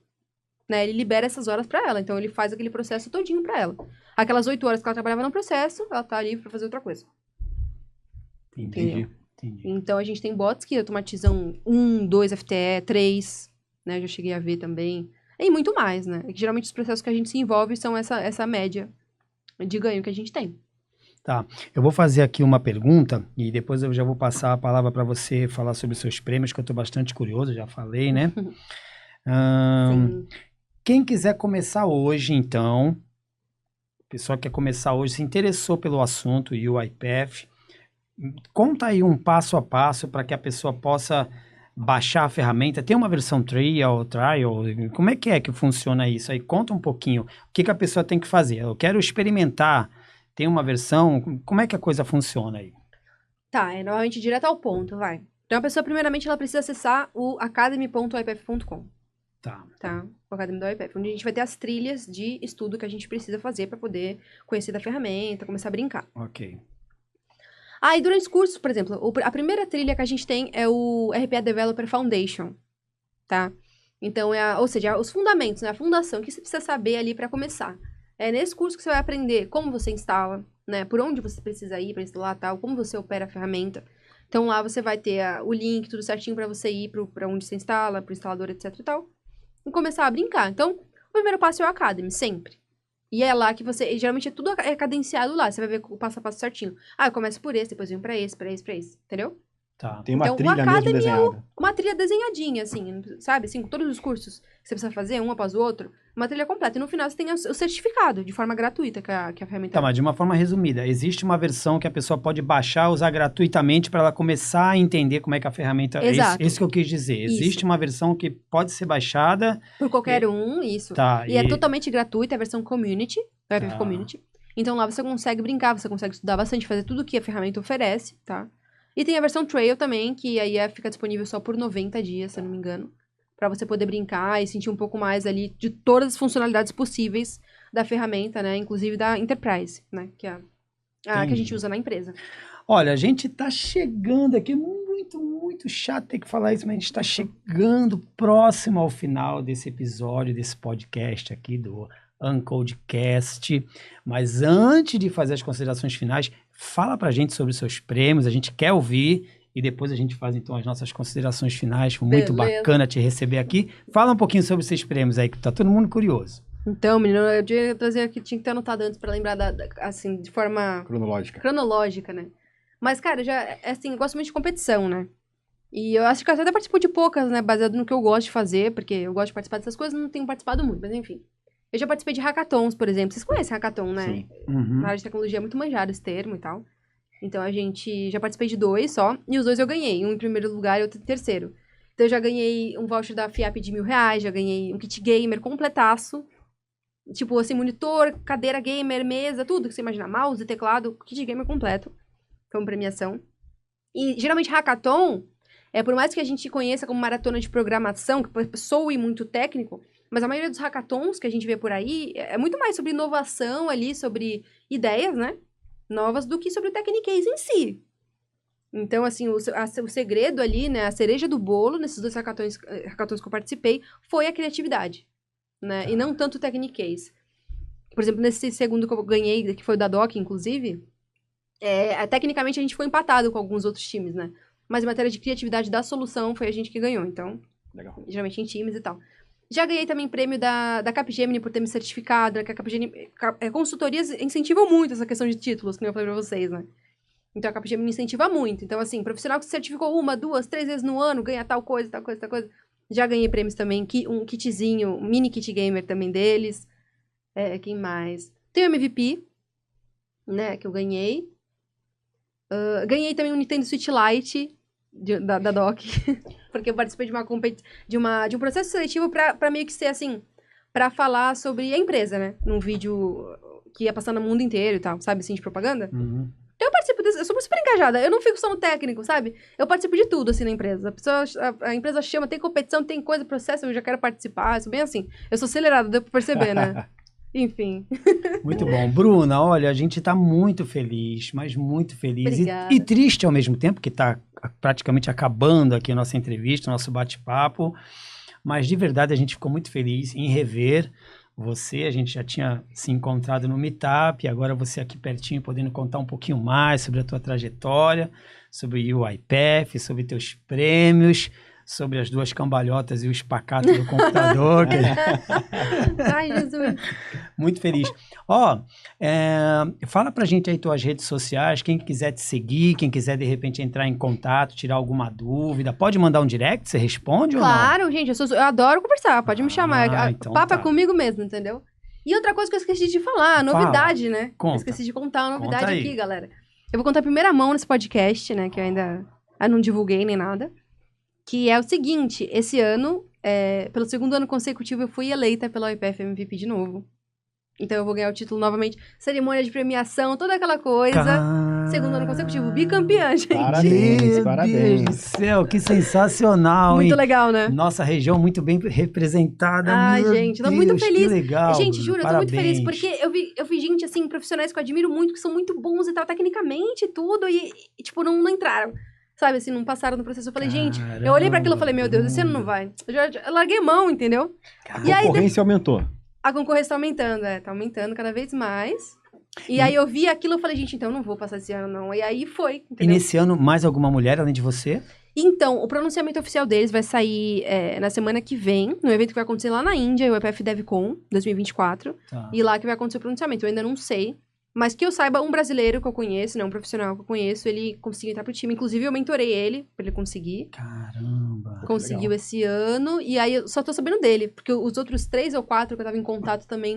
né? Ele libera essas horas para ela, então ele faz aquele processo todinho para ela. Aquelas 8 horas que ela trabalhava no processo, ela tá livre para fazer outra coisa. Entendi. Então, a gente tem bots que automatizam 1, 2 FTE, 3, né? Já cheguei a ver também. e muito mais, né? Que geralmente os processos que a gente se envolve são essa média de ganho que a gente tem. Tá, eu vou fazer aqui uma pergunta e depois eu já vou passar a palavra para você falar sobre os seus prêmios, que eu estou bastante curioso, já falei, né? Sim. Quem quiser começar hoje, então, o pessoal que quer começar hoje, se interessou pelo assunto UiPath, conta aí um passo a passo para que a pessoa possa baixar a ferramenta. Tem uma versão trial? Como é que funciona isso aí? Conta um pouquinho. O que a pessoa tem que fazer? Eu quero experimentar. Tem uma versão? Como é que a coisa funciona aí? Tá, novamente direto ao ponto, vai. Então a pessoa, primeiramente, ela precisa acessar o academy.uipath.com. Tá? O Academy da UiPath, onde a gente vai ter as trilhas de estudo que a gente precisa fazer para poder conhecer da ferramenta, começar a brincar. Ok. E durante os cursos, por exemplo, a primeira trilha que a gente tem é o RPA Developer Foundation, tá? Então, ou seja, os fundamentos, né? A fundação, o que você precisa saber ali para começar. É nesse curso que você vai aprender como você instala, né? Por onde você precisa ir para instalar tal, como você opera a ferramenta. Então, lá você vai ter o link, tudo certinho para você ir para onde você instala, para o instalador, etc e tal. E começar a brincar. Então, o primeiro passo é o Academy, sempre. E é lá que você... Geralmente, tudo é cadenciado lá. Você vai ver o passo a passo certinho. Eu começo por esse, depois venho pra esse. Entendeu? Tá. Tem uma Então, trilha o mesmo Academy desenhada. uma trilha desenhadinha, assim, sabe? Assim, com todos os cursos que você precisa fazer, um após o outro. Uma trilha completa. E no final, você tem o certificado, de forma gratuita, que a ferramenta... Tá, mas de uma forma resumida, existe uma versão que a pessoa pode baixar, usar gratuitamente para ela começar a entender como é que a ferramenta... Exato. Isso que eu quis dizer. Existe Isso. uma versão que pode ser baixada... Por qualquer um, isso. Tá, E é totalmente gratuita, é a versão Community, Tá. Community. Então lá você consegue brincar, você consegue estudar bastante, fazer tudo que a ferramenta oferece, tá? E tem a versão Trail também, que aí fica disponível só por 90 dias, se eu não me engano. Pra você poder brincar e sentir um pouco mais ali de todas as funcionalidades possíveis da ferramenta, né? Inclusive da Enterprise, né? Que é a que a gente usa na empresa. Olha, a gente tá chegando aqui, muito chato ter que falar isso, mas a gente tá chegando próximo ao final desse episódio, desse podcast aqui do Uncodecast. Mas antes de fazer as considerações finais, fala pra gente sobre os seus prêmios, a gente quer ouvir e depois a gente faz então as nossas considerações finais. Foi muito bacana te receber aqui. Fala um pouquinho sobre os seus prêmios aí, que tá todo mundo curioso. Então, menino, eu tinha que tinha que ter anotado antes pra lembrar assim, de forma cronológica, né? Mas, cara, assim, eu gosto muito de competição, né? E eu acho que eu até participo de poucas, né? Baseado no que eu gosto de fazer, porque eu gosto de participar dessas coisas, não tenho participado muito, mas enfim. Eu já participei de hackathons, por exemplo. Vocês conhecem hackathon, né? Sim. Uhum. Na área de tecnologia é muito manjado esse termo e tal. Então, já participei de 2 só, e os 2 eu ganhei. Um em primeiro lugar e outro em terceiro. Então, eu já ganhei um voucher da FIAP de R$1.000, já ganhei um kit gamer completaço. Tipo, assim, monitor, cadeira gamer, mesa, tudo que você imagina. Mouse, teclado, kit gamer completo. Foi uma premiação. E, geralmente, hackathon, por mais que a gente conheça como maratona de programação, que soe muito técnico, mas a maioria dos hackathons que a gente vê por aí é muito mais sobre inovação ali, sobre ideias, né? Novas, do que sobre o Technicase em si. Então, assim, o segredo ali, né? A cereja do bolo, nesses 2 hackathons que eu participei, foi a criatividade, né? E não tanto o Technicase. Por exemplo, nesse segundo que eu ganhei, que foi o da DOC, inclusive, tecnicamente a gente foi empatado com alguns outros times, né? Mas em matéria de criatividade da solução, foi a gente que ganhou. Então, Legal. Geralmente em times e tal. Já ganhei também prêmio da Capgemini por ter me certificado, né? Que a Capgemini... consultorias incentivam muito essa questão de títulos, como eu falei pra vocês, né? Então, a Capgemini incentiva muito. Então, assim, profissional que se certificou 1, 2, 3 vezes no ano, ganha tal coisa. Já ganhei prêmios também, um kitzinho, um mini kit gamer também deles. Quem mais? Tem o MVP, né? Que eu ganhei. Ganhei também um Nintendo Switch Lite da DOC. Porque eu participei de um processo seletivo pra meio que ser, assim, pra falar sobre a empresa, né? Num vídeo que ia passar no mundo inteiro e tal, sabe? Assim, de propaganda. Uhum. Então eu participo eu sou super engajada. Eu não fico só no técnico, sabe? Eu participo de tudo, assim, na empresa. A empresa chama, tem competição, tem coisa, processo, eu já quero participar. Eu sou bem assim. Eu sou acelerada, deu pra perceber, né? Enfim. Muito bom. Bruna, olha, a gente tá muito feliz, mas muito feliz. Obrigada. E triste ao mesmo tempo, que tá praticamente acabando aqui a nossa entrevista, nosso bate-papo. Mas de verdade a gente ficou muito feliz em rever você. A gente já tinha se encontrado no Meetup, e agora você aqui pertinho, podendo contar um pouquinho mais sobre a tua trajetória, sobre o UiPath, sobre teus prêmios. sobre as duas cambalhotas e o espacato do computador. Ai, Jesus. Muito feliz. Ó, fala pra gente aí tuas redes sociais, quem quiser te seguir, quem quiser de repente entrar em contato, tirar alguma dúvida, pode mandar um direct, você responde ou não? Claro, gente, eu adoro conversar, pode me chamar. Então Papo é tá. comigo mesmo, entendeu? E outra coisa que eu esqueci de falar, a novidade, né? Conta. Eu esqueci de contar a novidade Conta aí. aqui, galera. Eu vou contar em primeira mão nesse podcast, né? Que eu ainda não divulguei nem nada. Que é o seguinte, esse ano, pelo segundo ano consecutivo, eu fui eleita pela UEPF MVP de novo. Então eu vou ganhar o título novamente. Cerimônia de premiação, toda aquela coisa. Segundo ano consecutivo, bicampeã, gente. Parabéns, parabéns. Meu Deus do céu, que sensacional, Muito hein? legal, né? Nossa região muito bem representada. Ai, meu gente, tô Deus, muito feliz. Que legal. Gente, juro, eu tô muito feliz, Parabéns. porque eu vi gente, assim, profissionais que eu admiro muito, que são muito bons e tal, tecnicamente e tudo, e tipo, não entraram. Sabe, assim, não passaram no processo. Eu falei, gente, eu olhei pra aquilo e falei, meu Deus, esse ano não vai. Eu larguei mão, entendeu? A E aí, concorrência aumentou. a concorrência tá aumentando, tá aumentando cada vez mais. E aí eu vi aquilo e falei, gente, então eu não vou passar esse ano, não. E aí foi, E entendeu? nesse ano, mais alguma mulher além de você? Então, o pronunciamento oficial deles vai sair na semana que vem, no evento que vai acontecer lá na Índia, o EPF DevCon 2024. Tá. E lá que vai acontecer o pronunciamento. Eu ainda não sei. Mas que eu saiba, um brasileiro que eu conheço, né, um profissional que eu conheço, ele conseguiu entrar pro time. Inclusive, eu mentorei ele pra ele conseguir. Caramba. Conseguiu esse ano. E aí, eu só tô sabendo dele. Porque os outros 3 ou 4 que eu tava em contato também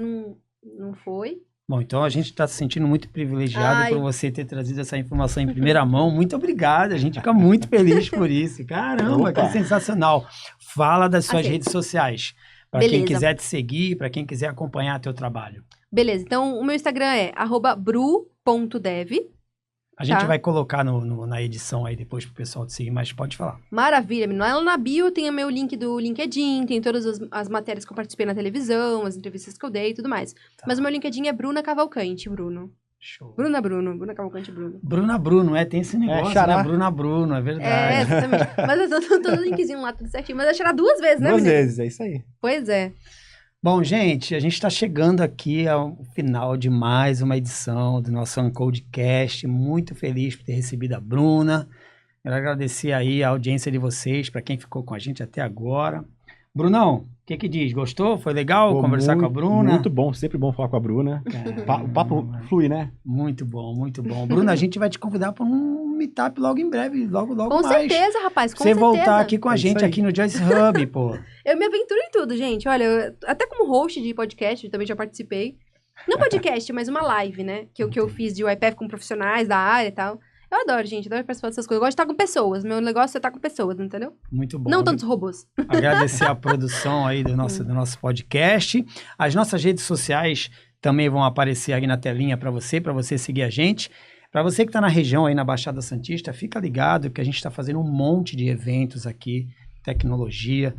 não foi. Bom, então a gente está se sentindo muito privilegiado Ai. por você ter trazido essa informação em primeira mão. Muito obrigado, a gente fica muito feliz por isso. Caramba, Opa. que sensacional. Fala das suas Ok. redes sociais, para quem Beleza. quiser te seguir, para quem quiser acompanhar teu trabalho. Beleza, então o meu Instagram é @bru.dev. A gente Tá. vai colocar na edição aí depois pro pessoal te seguir, mas pode falar. Maravilha, menino. Lá na bio tem o meu link do LinkedIn, tem todas as matérias que eu participei na televisão, as entrevistas que eu dei e tudo mais. Tá. Mas o meu LinkedIn é Bruna Cavalcante, Bruno. Show. Bruna Cavalcante, Bruno. Bruna Bruno, tem esse negócio, xará. né? Bruna Bruno, é verdade. Exatamente. Mas eu tô no linkzinho lá, tudo certinho. Mas eu tirar 2 vezes, né, Duas menino? vezes, é isso aí. Pois é. Bom, gente, a gente está chegando aqui ao final de mais uma edição do nosso Uncodecast. Muito feliz por ter recebido a Bruna. Quero agradecer aí a audiência de vocês, para quem ficou com a gente até agora. Brunão, o que diz? Gostou? Foi legal Pô, conversar com a Bruna? Muito bom, sempre bom falar com a Bruna. O papo flui, né? Muito bom, muito bom. Bruna, a gente vai te convidar para um meetup logo em breve, logo Com mais. certeza, rapaz, com Você certeza. voltar aqui com a É isso gente aí. aqui no Joyce Hub, pô. Eu me aventuro em tudo, gente. Olha, até como host de podcast, eu também já participei. Não podcast, mas uma live, né? Que eu fiz de UiPath com profissionais da área e tal. Eu adoro, gente. Adoro participar dessas coisas. Eu gosto de estar com pessoas. Meu negócio é estar com pessoas, entendeu? Muito bom. Não tantos robôs. Agradecer a produção aí do nosso podcast. As nossas redes sociais também vão aparecer aí na telinha para você seguir a gente. Para você que está na região aí na Baixada Santista, fica ligado que a gente está fazendo um monte de eventos aqui, tecnologia,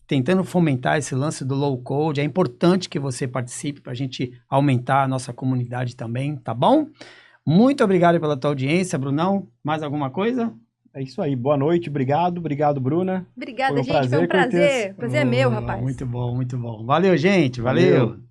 tentando fomentar esse lance do low code. É importante que você participe para a gente aumentar a nossa comunidade também, tá bom? Muito obrigado pela tua audiência, Brunão. Mais alguma coisa? É isso aí. Boa noite, obrigado, Obrigada, Foi um gente. Foi um prazer, prazer. Cortez. Prazer é meu, rapaz. Muito bom, muito bom. Valeu, gente. Valeu.